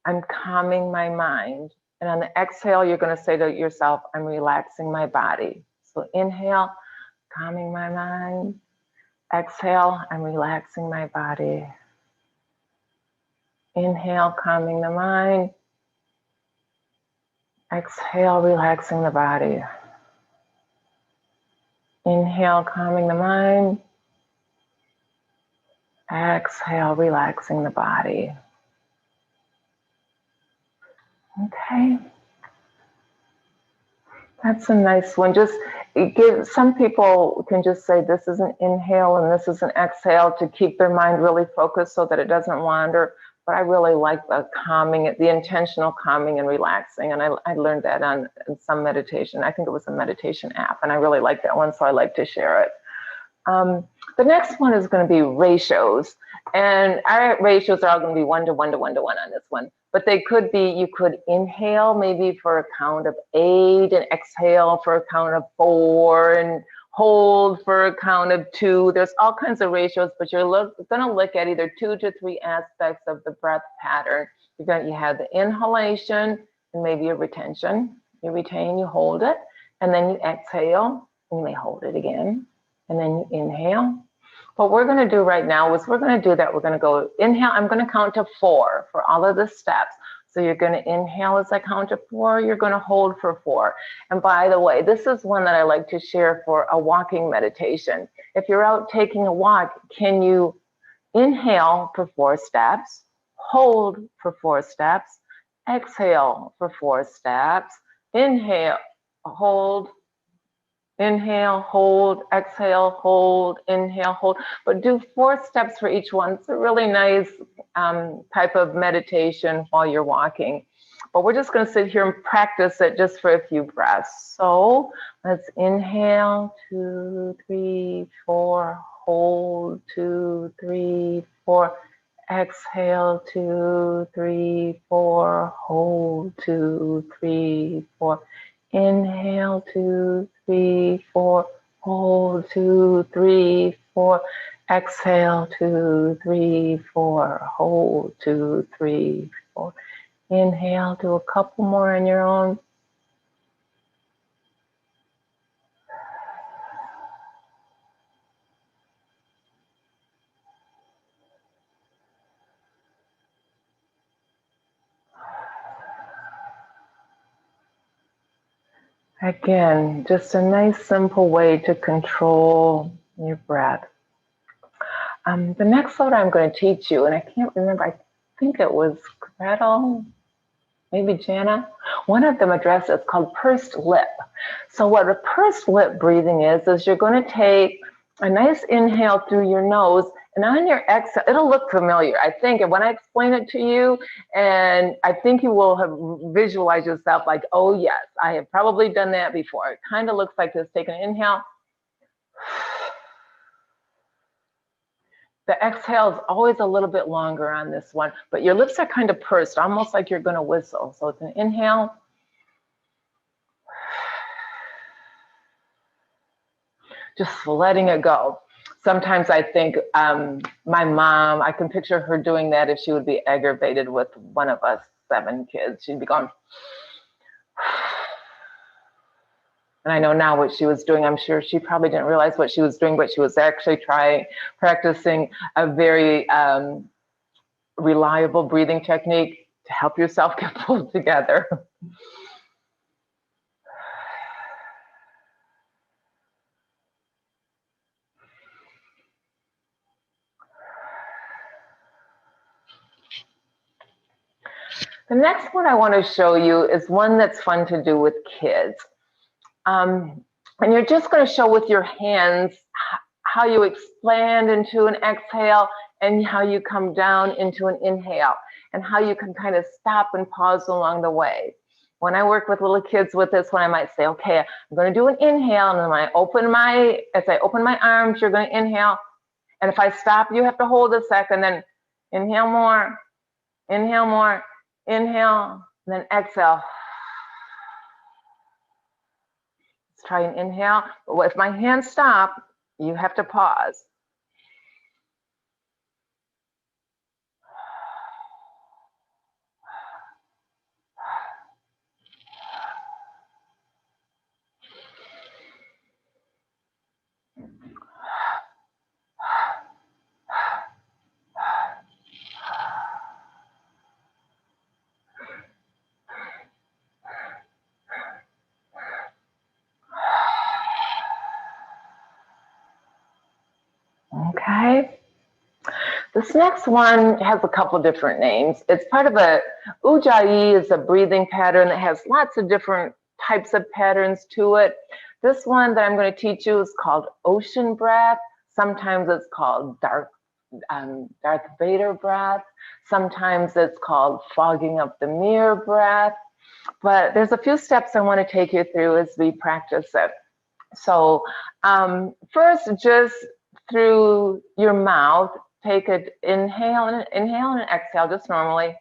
I'm calming my mind. And on the exhale, you're going to say to yourself, I'm relaxing my body. So inhale, calming my mind. Exhale, I'm relaxing my body. Inhale, calming the mind. Exhale, relaxing the body. Inhale, calming the mind. Exhale, relaxing the body. Okay. That's a nice one. Some people can just say this is an inhale and this is an exhale to keep their mind really focused so that it doesn't wander. But I really like the calming, the intentional calming and relaxing. And I learned that in some meditation. I think it was a meditation app, and I really like that one, so I like to share it. The next one is going to be ratios. And our ratios are all going to be 1 to 1 to 1 to 1 on this one. But they could be, you could inhale maybe for a count of 8 and exhale for a count of 4 and hold for a count of 2. There's all kinds of ratios, but you're going to look at either 2 to 3 aspects of the breath pattern. You have the inhalation and maybe a retention. You retain, you hold it, and then you exhale, and you may hold it again, and then you inhale. What we're going to do right now is we're going to do that. We're going to go inhale. I'm going to count to 4 for all of the steps. So you're going to inhale as I count to 4. You're going to hold for 4. And by the way, this is one that I like to share for a walking meditation. If you're out taking a walk, can you inhale for 4 steps, hold for 4 steps, exhale for 4 steps, inhale, hold, inhale, hold, exhale, hold, inhale, hold, but do 4 steps for each one. It's a really nice type of meditation while you're walking. But we're just going to sit here and practice it just for a few breaths. So let's inhale, 2, 3, 4, hold, 2, 3, 4, exhale, 2, 3, 4, hold, 2, 3, 4, inhale, 2, 3, 4, hold, 2, 3, 4, exhale, 2, 3, 4, hold, 2, 3, 4. Inhale, do a couple more on your own. Again, just a nice simple way to control your breath. The next one I'm going to teach you, and I can't remember, I think it was Gretel, maybe Jana. One of them addressed it's called pursed lip. So what a pursed lip breathing is you're going to take a nice inhale through your nose, and on your exhale, it'll look familiar, I think. And when I explain it to you, and I think you will have visualized yourself like, oh yes, I have probably done that before. It kind of looks like this. Take an inhale. The exhale is always a little bit longer on this one, but your lips are kind of pursed, almost like you're going to whistle. So it's an inhale. Just letting it go. Sometimes I think my mom, I can picture her doing that if she would be aggravated with one of us. 7 kids. She'd be going. And I know now what she was doing. I'm sure she probably didn't realize what she was doing, but she was actually practicing a very reliable breathing technique to help yourself get pulled together. The next one I want to show you is one that's fun to do with kids. And you're just going to show with your hands how you expand into an exhale and how you come down into an inhale, and how you can kind of stop and pause along the way. When I work with little kids with this one, I might say, okay, I'm going to do an inhale, and then as I open my arms, you're going to inhale. And if I stop, you have to hold a second, then inhale more, inhale, and then exhale. Let's try an inhale. But if my hands stop, you have to pause. Okay. This next one has a couple different names. It's part of Ujjayi is a breathing pattern that has lots of different types of patterns to it. This one that I'm going to teach you is called ocean breath. Sometimes it's called Darth Vader breath. Sometimes it's called fogging up the mirror breath. But there's a few steps I want to take you through as we practice it. So first, just through your mouth, take an inhale and an exhale just normally.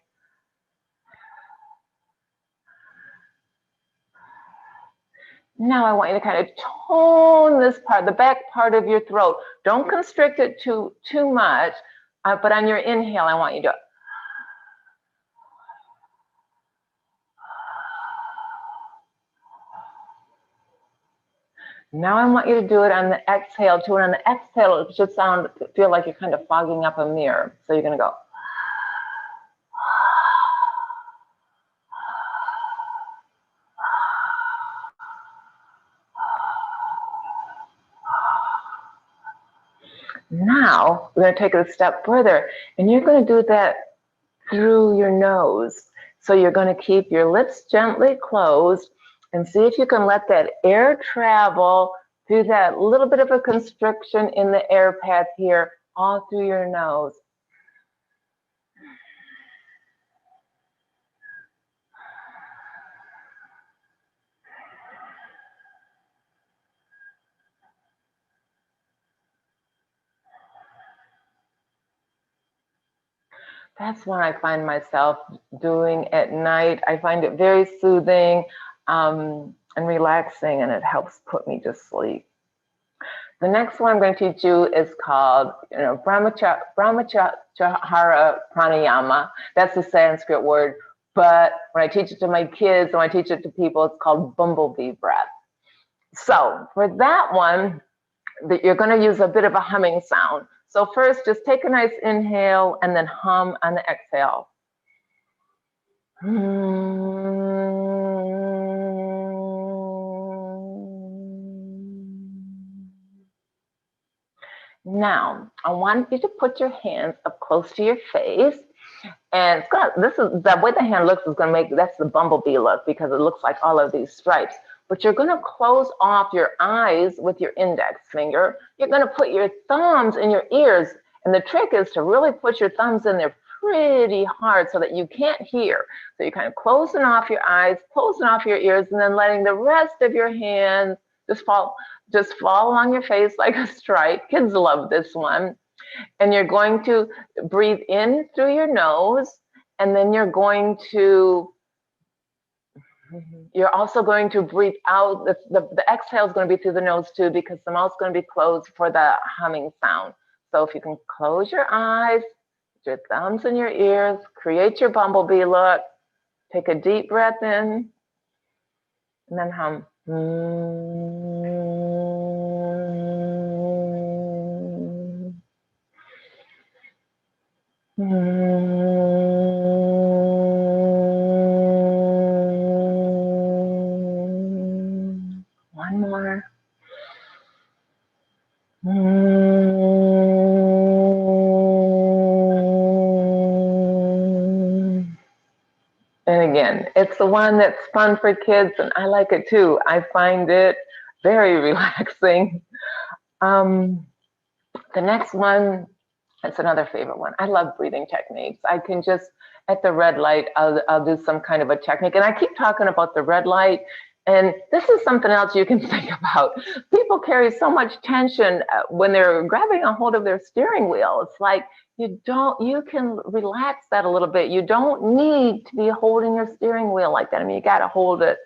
Now I want you to kind of tone this part, the back part of your throat. Don't constrict it too much, but on your inhale, I want you to. Now I want you to do it on the exhale too, and on the exhale, it should feel like you're kind of fogging up a mirror. So you're gonna go. Now we're gonna take it a step further, and you're gonna do that through your nose. So you're gonna keep your lips gently closed, and see if you can let that air travel through that little bit of a constriction in the air path here, all through your nose. That's what I find myself doing at night. I find it very soothing and relaxing, and it helps put me to sleep. The next one I'm going to teach you is called Brahmacharya Pranayama. That's a Sanskrit word, but when I teach it to my kids, when I teach it to people, it's called Bumble Bee Breath. So for that one, you're going to use a bit of a humming sound. So first, just take a nice inhale and then hum on the exhale. Now, I want you to put your hands up close to your face. And the way the hand looks is going to make, that's the bumblebee look, because it looks like all of these stripes. But you're going to close off your eyes with your index finger. You're going to put your thumbs in your ears. And the trick is to really put your thumbs in there pretty hard so that you can't hear. So you're kind of closing off your eyes, closing off your ears, and then letting the rest of your hands just fall along your face like a stripe. Kids love this one. And you're going to breathe in through your nose, and then you're also going to breathe out. The exhale is going to be through the nose too, because the mouth's going to be closed for the humming sound. So if you can close your eyes, put your thumbs in your ears, create your bumblebee look, Take a deep breath in and then hum. One more. And again, it's the one that's fun for kids, and I like it too. I find it very relaxing. The next one, it's another favorite one. I love breathing techniques. I can just, at the red light, I'll do some kind of a technique. And I keep talking about the red light. And this is something else you can think about. People carry so much tension when they're grabbing a hold of their steering wheel. It's like you can relax that a little bit. You don't need to be holding your steering wheel like that. I mean, you got to hold it,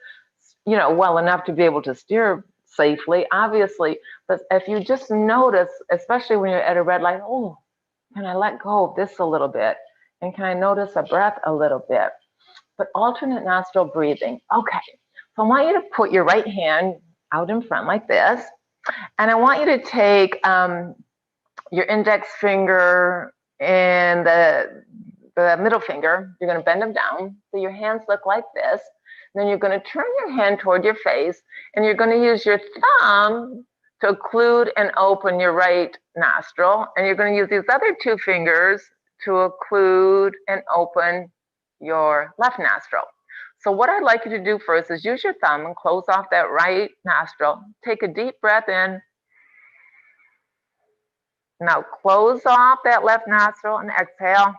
well enough to be able to steer safely, obviously. But if you just notice, especially when you're at a red light, oh, can I let go of this a little bit? And can I notice a breath a little bit? But alternate nostril breathing. Okay. So I want you to put your right hand out in front like this. And I want you to take your index finger and the middle finger. You're going to bend them down so your hands look like this. Then you're going to turn your hand toward your face, and you're going to use your thumb to occlude and open your right nostril. And you're going to use these other two fingers to occlude and open your left nostril. So what I'd like you to do first is use your thumb and close off that right nostril. Take a deep breath in. Now close off that left nostril and exhale.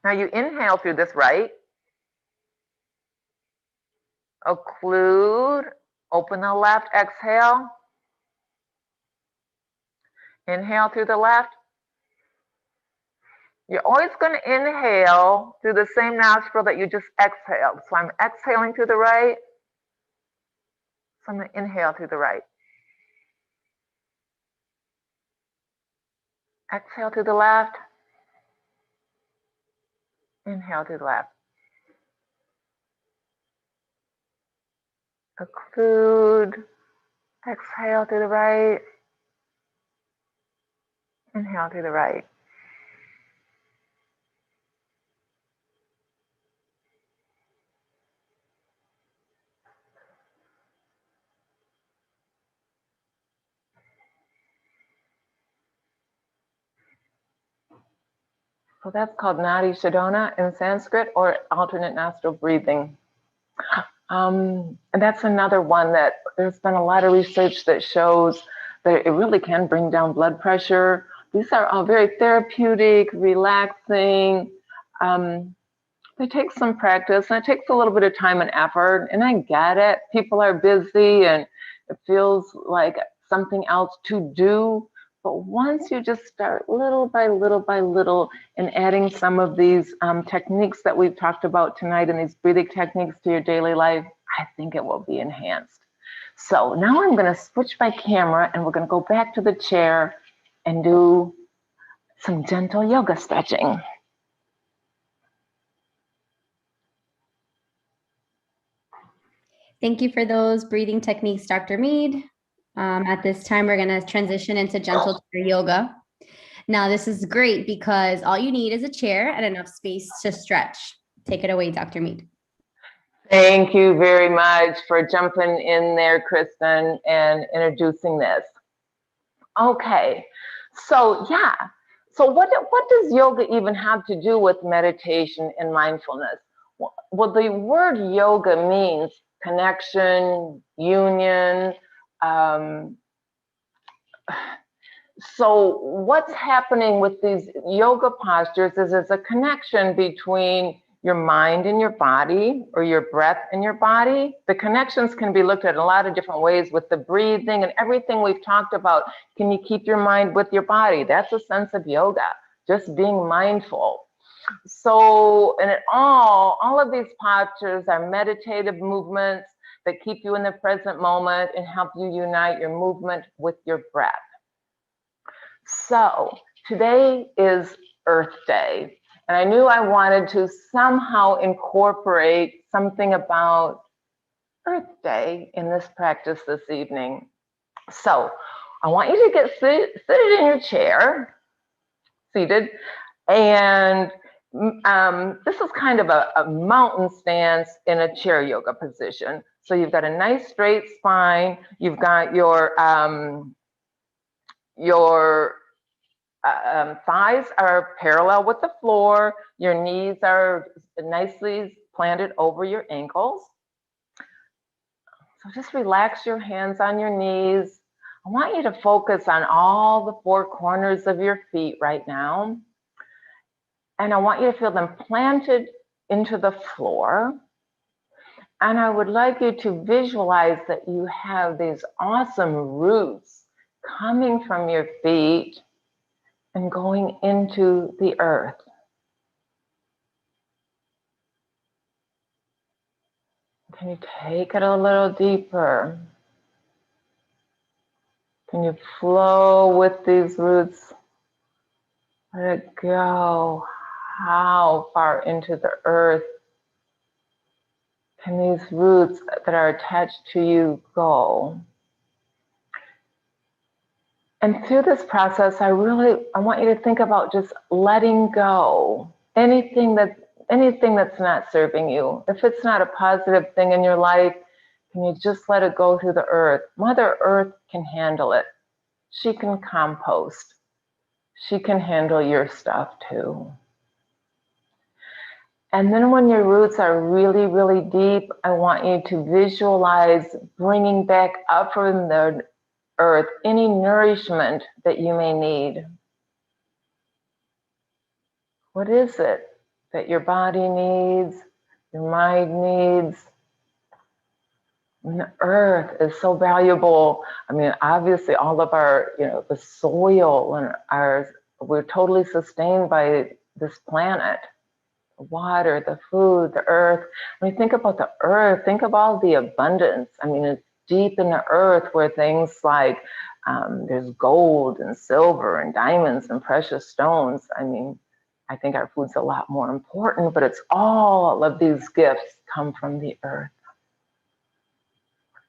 Now you inhale through this right. Occlude, open the left, exhale. Inhale through the left. You're always going to inhale through the same nostril that you just exhaled. So I'm exhaling through the right. So I'm going to inhale through the right. Exhale through the left. Inhale through the left. Occlude. Exhale through the right. Inhale through the right. So that's called Nadi Shodhana in Sanskrit, or alternate nostril breathing. And that's another one that there's been a lot of research that shows that it really can bring down blood pressure. These are all very therapeutic, relaxing. They take some practice, and it takes a little bit of time and effort, and I get it. People are busy and it feels like something else to do. But once you just start little by little by little and adding some of these techniques that we've talked about tonight and these breathing techniques to your daily life, I think it will be enhanced. So now I'm going to switch my camera and we're going to go back to the chair and do some gentle yoga stretching. Thank you for those breathing techniques, Dr. Mead. At this time, we're going to transition into gentle chair yoga. Now, this is great because all you need is a chair and enough space to stretch. Take it away, Dr. Mead. Thank you very much for jumping in there, Kristen, and introducing this. Okay, so yeah. So what does yoga even have to do with meditation and mindfulness? Well, the word yoga means connection, union. So what's happening with these yoga postures is there's a connection between your mind and your body, or your breath and your body. The connections can be looked at in a lot of different ways with the breathing and everything we've talked about. Can you keep your mind with your body? That's a sense of yoga, just being mindful. So, and all of these postures are meditative movements that keep you in the present moment and help you unite your movement with your breath. So today is Earth Day. And I knew I wanted to somehow incorporate something about Earth Day in this practice this evening. So I want you to get seated in your chair, seated, and this is kind of a mountain stance in a chair yoga position. So you've got a nice straight spine. You've got your thighs are parallel with the floor. Your knees are nicely planted over your ankles. So just relax your hands on your knees. I want you to focus on all the four corners of your feet right now. And I want you to feel them planted into the floor. And I would like you to visualize that you have these awesome roots coming from your feet and going into the earth. Can you take it a little deeper? Can you flow with these roots? Let it go. How far into the earth can these roots that are attached to you go? And through this process, I want you to think about just letting go. Anything that's not serving you. If it's not a positive thing in your life, can you just let it go through the earth? Mother Earth can handle it. She can compost. She can handle your stuff too. And then when your roots are really, really deep, I want you to visualize bringing back up from the earth any nourishment that you may need. What is it that your body needs, your mind needs? And the earth is so valuable. I mean, obviously all of our, the soil and we're totally sustained by this planet. The water, the food, the earth. When you think about the earth, think of all the abundance. I mean, it's deep in the earth where things like there's gold and silver and diamonds and precious stones. I mean, I think our food's a lot more important, but it's all of these gifts come from the earth.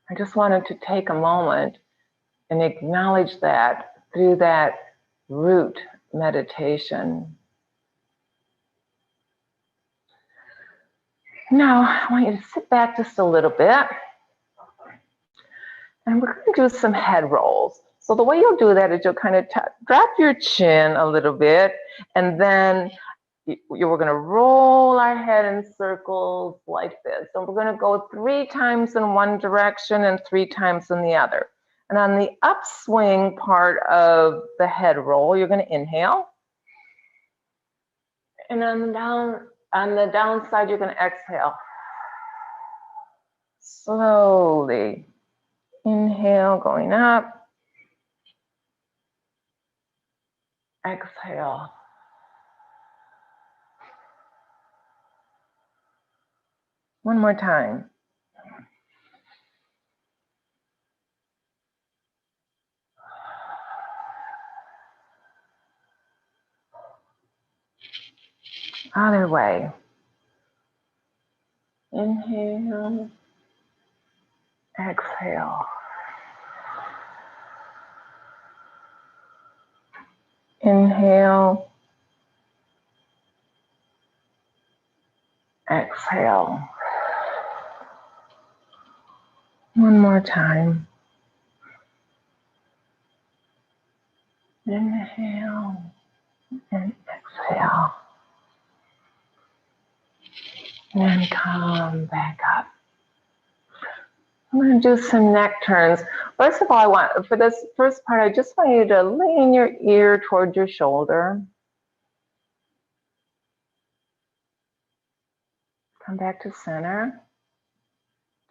I just wanted to take a moment and acknowledge that through that root meditation. Now, I want you to sit back just a little bit. And we're going to do some head rolls. So the way you'll do that is you'll kind of drop your chin a little bit, and then we're going to roll our head in circles like this. So we're going to go 3 times in one direction and 3 times in the other. And on the upswing part of the head roll, you're going to inhale. And on the downside, you're going to exhale. Slowly. Inhale, going up. Exhale. One more time. Other way. Inhale. Exhale. Inhale. Exhale. One more time. Inhale and exhale. And come back up. I'm going to do some neck turns. First of all, for this first part, I just want you to lean your ear toward your shoulder. Come back to center.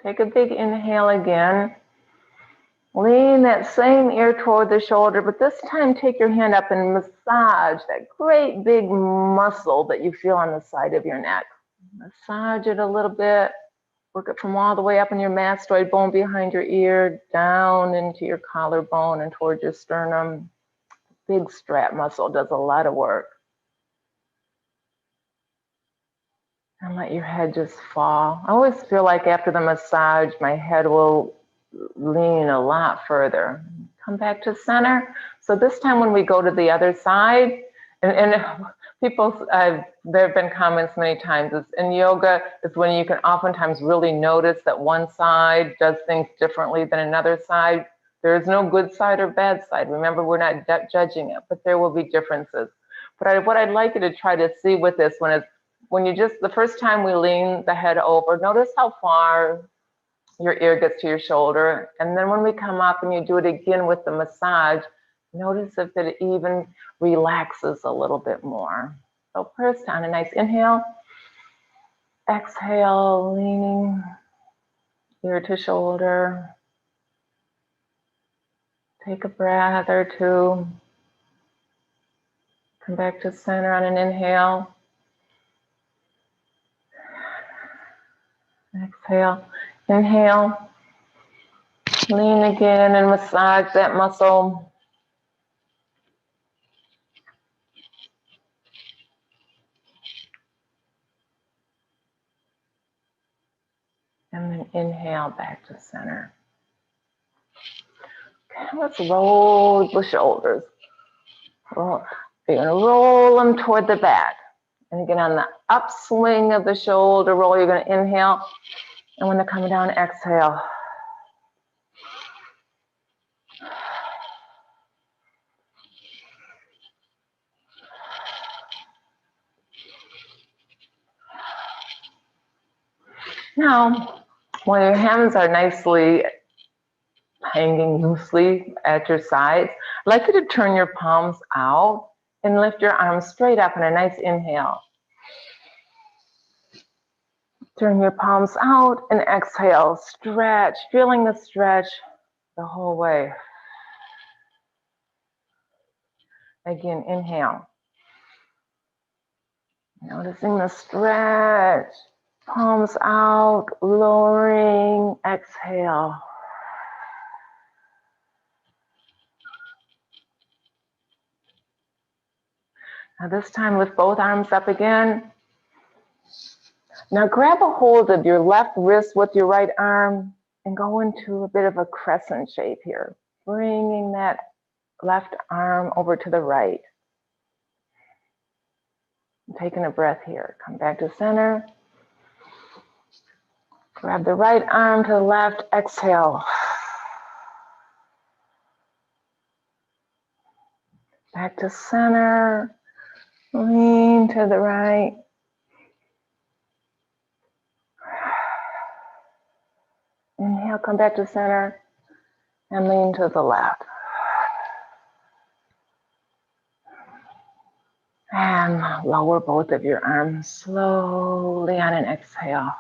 Take a big inhale again. Lean that same ear toward the shoulder, but this time take your hand up and massage that great big muscle that you feel on the side of your neck. Massage it a little bit. Work it from all the way up in your mastoid bone behind your ear, down into your collarbone and towards your sternum. Big strap muscle does a lot of work. And let your head just fall. I always feel like after the massage, my head will lean a lot further. Come back to center. So this time when we go to the other side, and people, there have been comments many times, is in yoga, is when you can oftentimes really notice that one side does things differently than another side. There is no good side or bad side. Remember, we're not judging it, but there will be differences. But what I'd like you to try to see with this one is, when you just, the first time we lean the head over, notice how far your ear gets to your shoulder. And then when we come up and you do it again with the massage, notice if it even relaxes a little bit more. So first on a nice inhale, exhale, leaning ear to shoulder. Take a breath or two. Come back to center on an inhale. Exhale, inhale, lean again and massage that muscle. And then inhale back to center. Okay, let's roll the shoulders. You're gonna roll them toward the back. And again, on the upswing of the shoulder roll, you're gonna inhale. And when they're coming down, exhale. Now, when your hands are nicely hanging loosely at your sides, I'd like you to turn your palms out and lift your arms straight up in a nice inhale. Turn your palms out and exhale, stretch, feeling the stretch the whole way. Again, inhale. Noticing the stretch, palms out, lowering, exhale. Now this time, lift both arms up again. Now grab a hold of your left wrist with your right arm and go into a bit of a crescent shape here, bringing that left arm over to the right. Taking a breath here. Come back to center. Grab the right arm to the left, exhale. Back to center. Lean to the right. Inhale, come back to center and lean to the left. And lower both of your arms slowly on an exhale.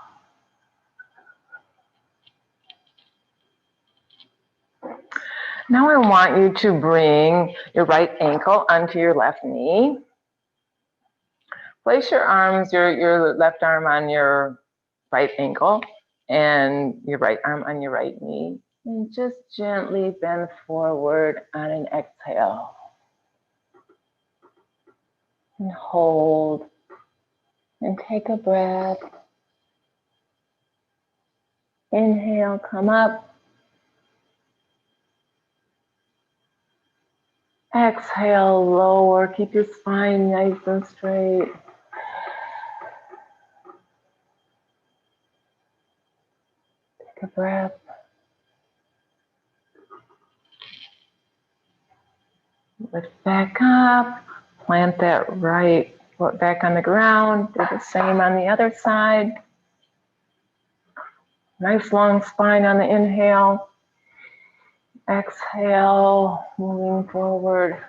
Now I want you to bring your right ankle onto your left knee. Place your arms, your left arm on your right ankle and your right arm on your right knee. And just gently bend forward on an exhale. And hold. And take a breath. Inhale, come up. Exhale, lower. Keep your spine nice and straight. Take a breath. Lift back up. Plant that right foot back on the ground. Do the same on the other side. Nice long spine on the inhale. Exhale, moving forward.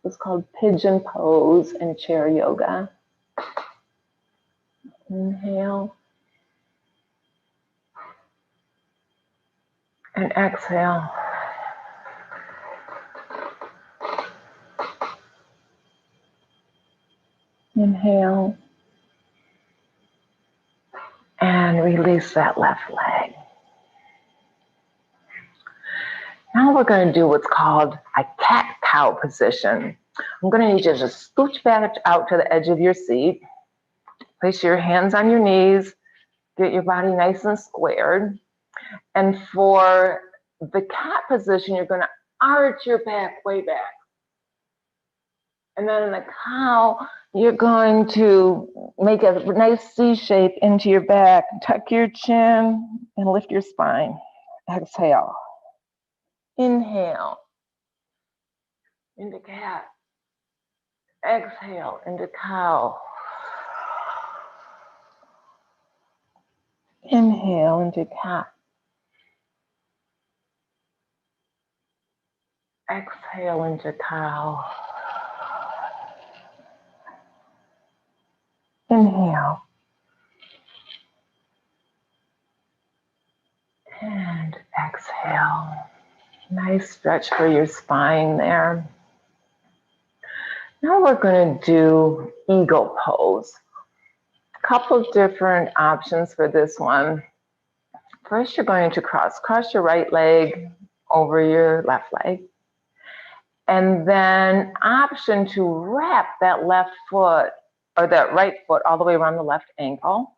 It's called Pigeon pose in chair yoga. Inhale. And exhale. Inhale. And release that left leg. Now we're going to do what's called a cat-cow position. I'm going to need you to just scooch back out to the edge of your seat. Place your hands on your knees. Get your body nice and squared. And for the cat position, you're going to arch your back way back. And then in the cow, you're going to make a nice C shape into your back. Tuck your chin and lift your spine. Exhale. Inhale. Into cat. Exhale into cow. Inhale into cat. Exhale into cow. Inhale. And exhale. Nice stretch for your spine there. Now we're going to do eagle pose. A couple different options for this one. First, you're going to cross your right leg over your left leg. And then option to wrap that left foot or that right foot all the way around the left ankle.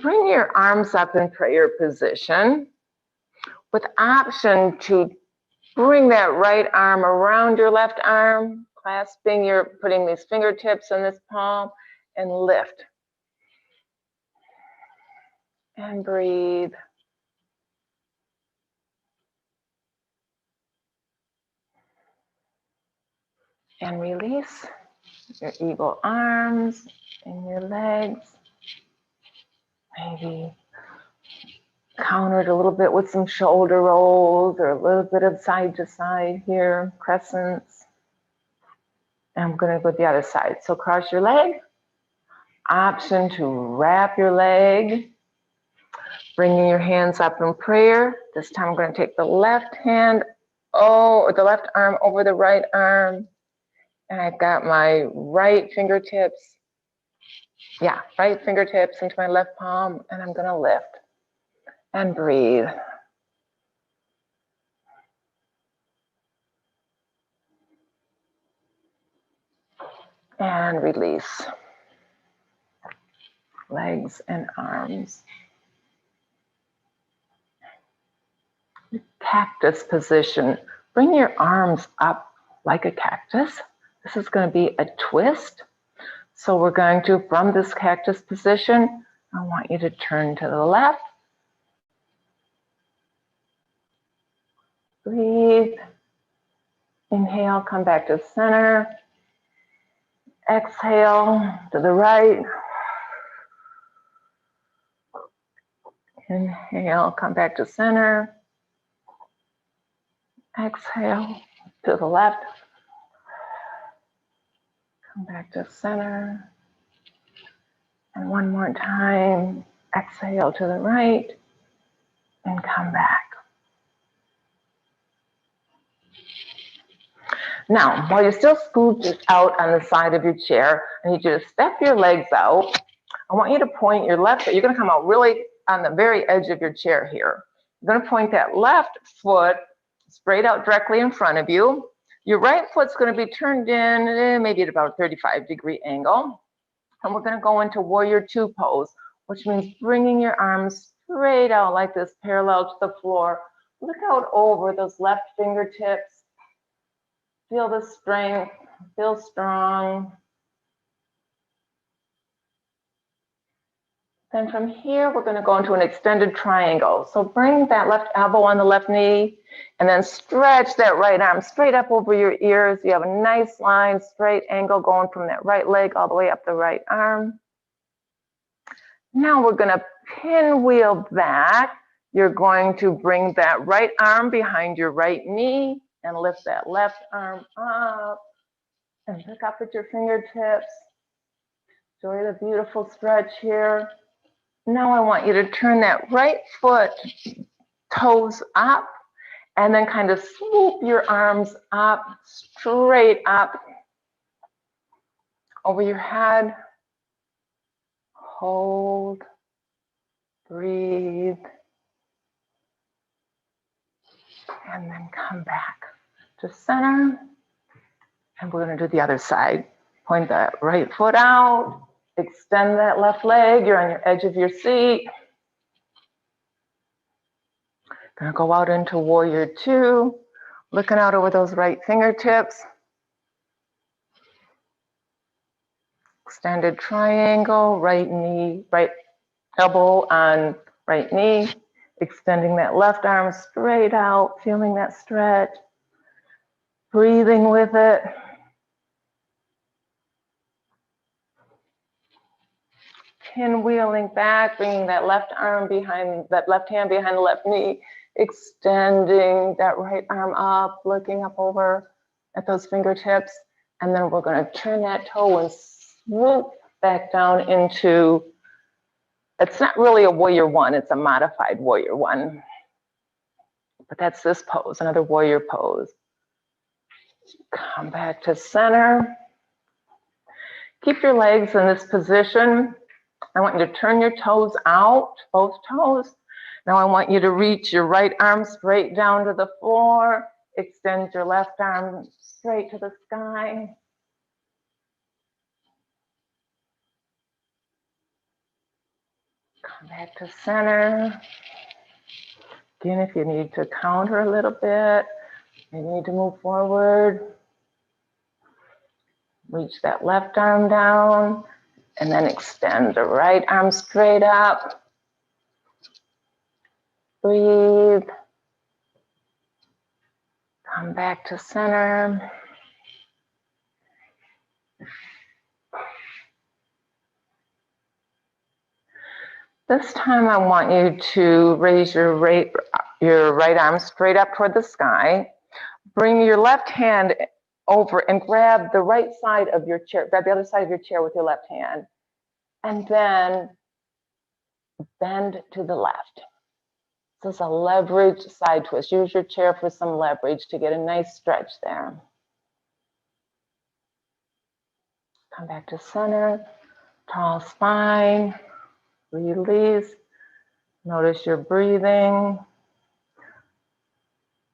Bring your arms up in prayer position with option to bring that right arm around your left arm, putting these fingertips in this palm and lift. And breathe. And release your eagle arms and your legs. Maybe counter it a little bit with some shoulder rolls or a little bit of side to side here, crescents. And I'm going to go the other side. So cross your leg. Option to wrap your leg. Bringing your hands up in prayer. This time I'm going to take the left hand, or the left arm over the right arm. And I've got my right fingertips into my left palm, and I'm going to lift and breathe. And release. Legs and arms. Cactus position. Bring your arms up like a cactus. This is going to be a twist. So we're going to, from this cactus position, I want you to turn to the left. Breathe. Inhale, come back to center. Exhale to the right. Inhale, come back to center. Exhale to the left. Come back to center. And one more time. Exhale to the right and come back. Now, while you're still scooped out on the side of your chair, I need you to step your legs out. I want you to point your left foot. You're going to come out really on the very edge of your chair here. You're going to point that left foot straight out directly in front of you. Your right foot's going to be turned in maybe at about a 35-degree angle. And we're going to go into Warrior Two pose, which means bringing your arms straight out like this, parallel to the floor. Look out over those left fingertips. Feel the strength, feel strong. Then from here, we're going to go into an extended triangle. So bring that left elbow on the left knee and then stretch that right arm straight up over your ears. You have a nice line, straight angle going from that right leg all the way up the right arm. Now we're going to pinwheel back. You're going to bring that right arm behind your right knee and lift that left arm up and pick up at your fingertips. Enjoy the beautiful stretch here. Now I want you to turn that right foot, toes up, and then kind of swoop your arms up, straight up over your head. Hold, breathe, and then come back to center And we're going to do the other side. Point that right foot out. Extend that left leg. You're on your edge of your seat. Going to go out into warrior two. Looking out over those right fingertips. Extended triangle. Right knee, right elbow on right knee. Extending that left arm straight out. Feeling that stretch. Breathing with it. Pinwheeling back, bringing that left arm behind, that left hand behind the left knee, extending that right arm up, looking up over at those fingertips. And then we're going to turn that toe and swoop back down into, it's not really a warrior one, it's a modified warrior one. But that's this pose, another warrior pose. Come back to center. Keep your legs in this position. I want you to turn your toes out, both toes. Now I want you to reach your right arm straight down to the floor. Extend your left arm straight to the sky. Come back to center. Again, if you need to counter a little bit, you need to move forward. Reach that left arm down and then extend the right arm straight up. Breathe. Come back to center. This time I want you to raise your right arm straight up toward the sky. Bring your left hand over and grab the right side of your chair, grab the other side of your chair with your left hand. And then bend to the left. This is a leverage side twist. Use your chair for some leverage to get a nice stretch there. Come back to center, tall spine, release. Notice your breathing.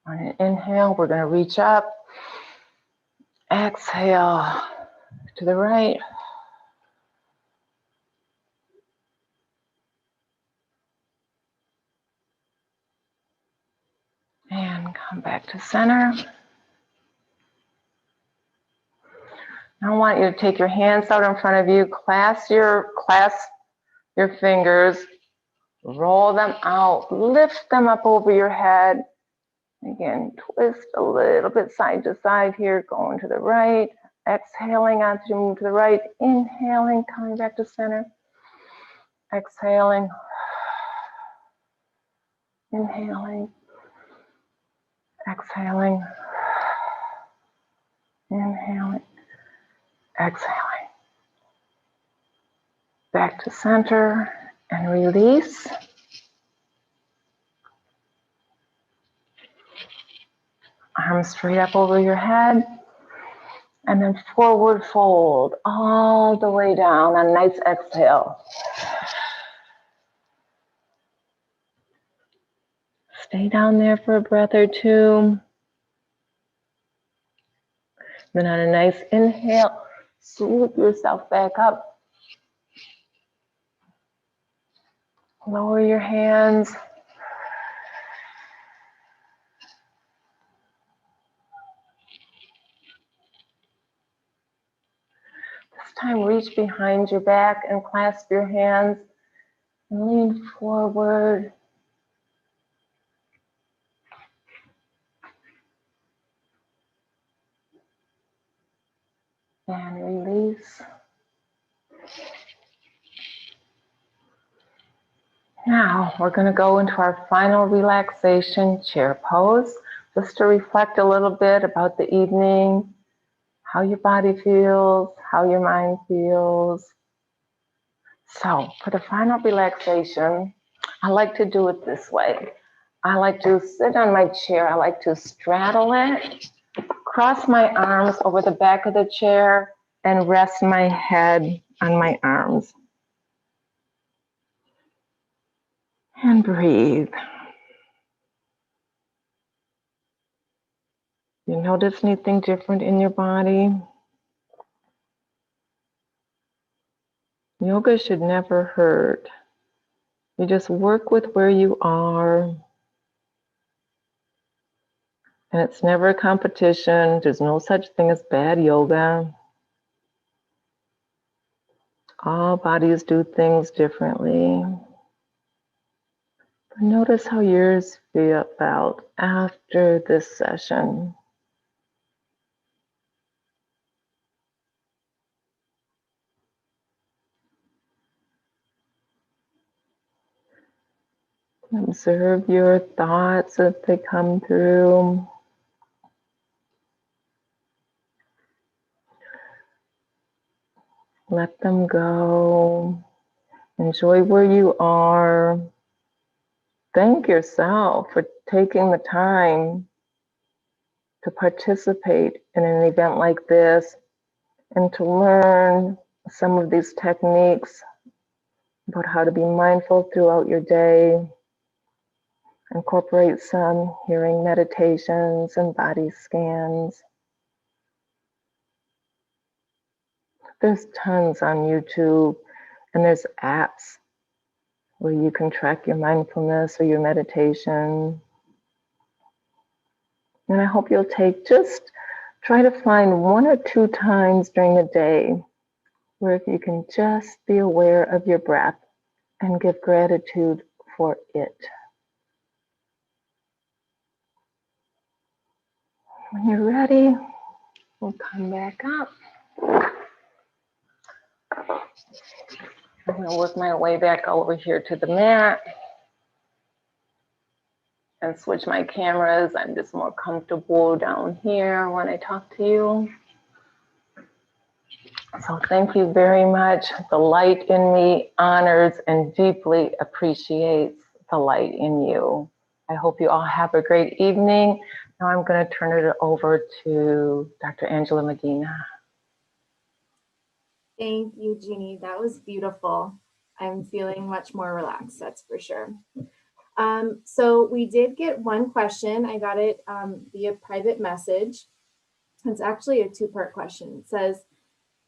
On an inhale, we're going to reach up. Exhale to the right. And come back to center. Now I want you to take your hands out in front of you, clasp your fingers, roll them out, lift them up over your head. Again, twist a little bit side to side here, going to the right, exhaling as you move to the right, inhaling, coming back to center, exhaling, inhaling, exhaling, inhaling, exhaling. Back to center and release. Arms straight up over your head. And then forward fold all the way down. A nice exhale. Stay down there for a breath or two. Then on a nice inhale, swoop yourself back up. Lower your hands. This time, reach behind your back and clasp your hands. And lean forward. And release. Now we're going to go into our final relaxation chair pose, just to reflect a little bit about the evening, how your body feels, how your mind feels. So for the final relaxation, I like to do it this way. I like to sit on my chair. I like to straddle it, cross my arms over the back of the chair, and rest my head on my arms. And breathe. You notice anything different in your body? Yoga should never hurt. You just work with where you are. And it's never a competition. There's no such thing as bad yoga. All bodies do things differently. But notice how yours felt after this session. Observe your thoughts as they come through. Let them go. Enjoy where you are. Thank yourself for taking the time to participate in an event like this and to learn some of these techniques about how to be mindful throughout your day. Incorporate some hearing meditations and body scans. There's tons on YouTube, and there's apps where you can track your mindfulness or your meditation. And I hope you'll try to find 1 or 2 times during the day where if you can just be aware of your breath and give gratitude for it. When you're ready, we'll come back up. I'm going to work my way back over here to the mat and switch my cameras. I'm just more comfortable down here when I talk to you. So thank you very much. The light in me honors and deeply appreciates the light in you. I hope you all have a great evening. Now I'm going to turn it over to Dr. Angela Medina. Thank you, Jeannie. That was beautiful. I'm feeling much more relaxed, that's for sure. So we did get one question. I got it via private message. It's actually a 2-part question. It says,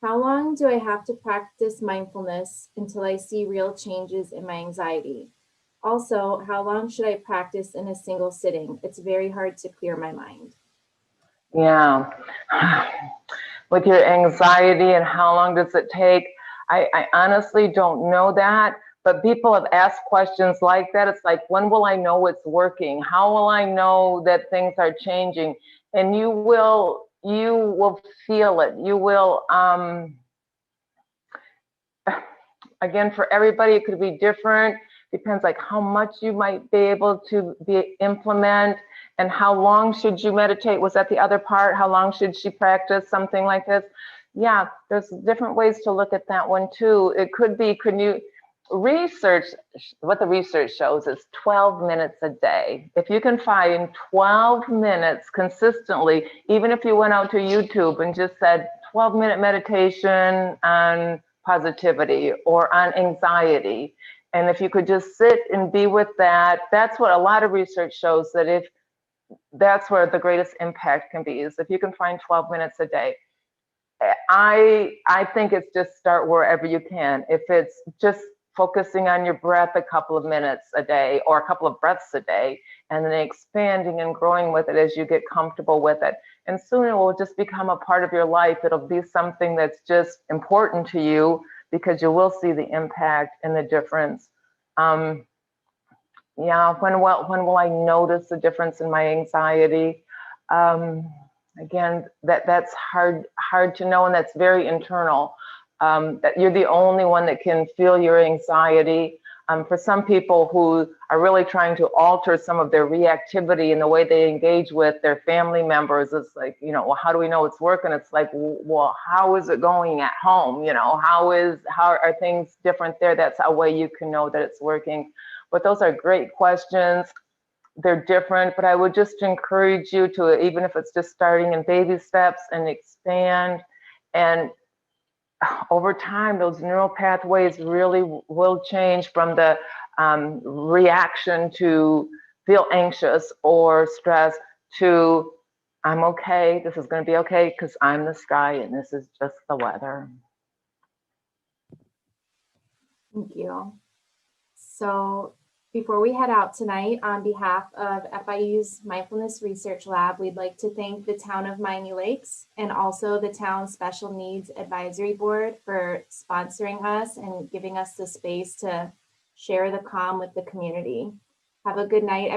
how long do I have to practice mindfulness until I see real changes in my anxiety? Also, how long should I practice in a single sitting? It's very hard to clear my mind. Yeah. With your anxiety and how long does it take? I honestly don't know that, but people have asked questions like that. It's like, when will I know it's working? How will I know that things are changing? And you will feel it. You will, again, for everybody, it could be different. Depends like how much you might be able to implement and how long should you meditate. Was that the other part? How long should she practice something like this? Yeah, there's different ways to look at that one too. It could be, research, what the research shows is 12 minutes a day. If you can find 12 minutes consistently, even if you went out to YouTube and just said 12-minute meditation on positivity or on anxiety, and if you could just sit and be with that, that's what a lot of research shows, that if that's where the greatest impact can be, is if you can find 12 minutes a day. I think it's just start wherever you can. If it's just focusing on your breath a couple of minutes a day or a couple of breaths a day, and then expanding and growing with it as you get comfortable with it. And soon it will just become a part of your life. It'll be something that's just important to you because you will see the impact and the difference. Yeah, when will I notice a difference in my anxiety? Again, that's hard to know, and that's very internal. That you're the only one that can feel your anxiety. For some people who are really trying to alter some of their reactivity in the way they engage with their family members, it's like, well, how do we know it's working? It's like, well, how is it going at home? How are things different there? That's a way you can know that it's working. But those are great questions. They're different, but I would just encourage you to, even if it's just starting in baby steps, and expand. And over time, those neural pathways really will change from the reaction to feel anxious or stressed to I'm okay. This is going to be okay because I'm the sky and this is just the weather. Thank you. So before we head out tonight, on behalf of FIU's Mindfulness Research Lab, we'd like to thank the town of Miami Lakes and also the town Special Needs Advisory Board for sponsoring us and giving us the space to share the calm with the community. Have a good night.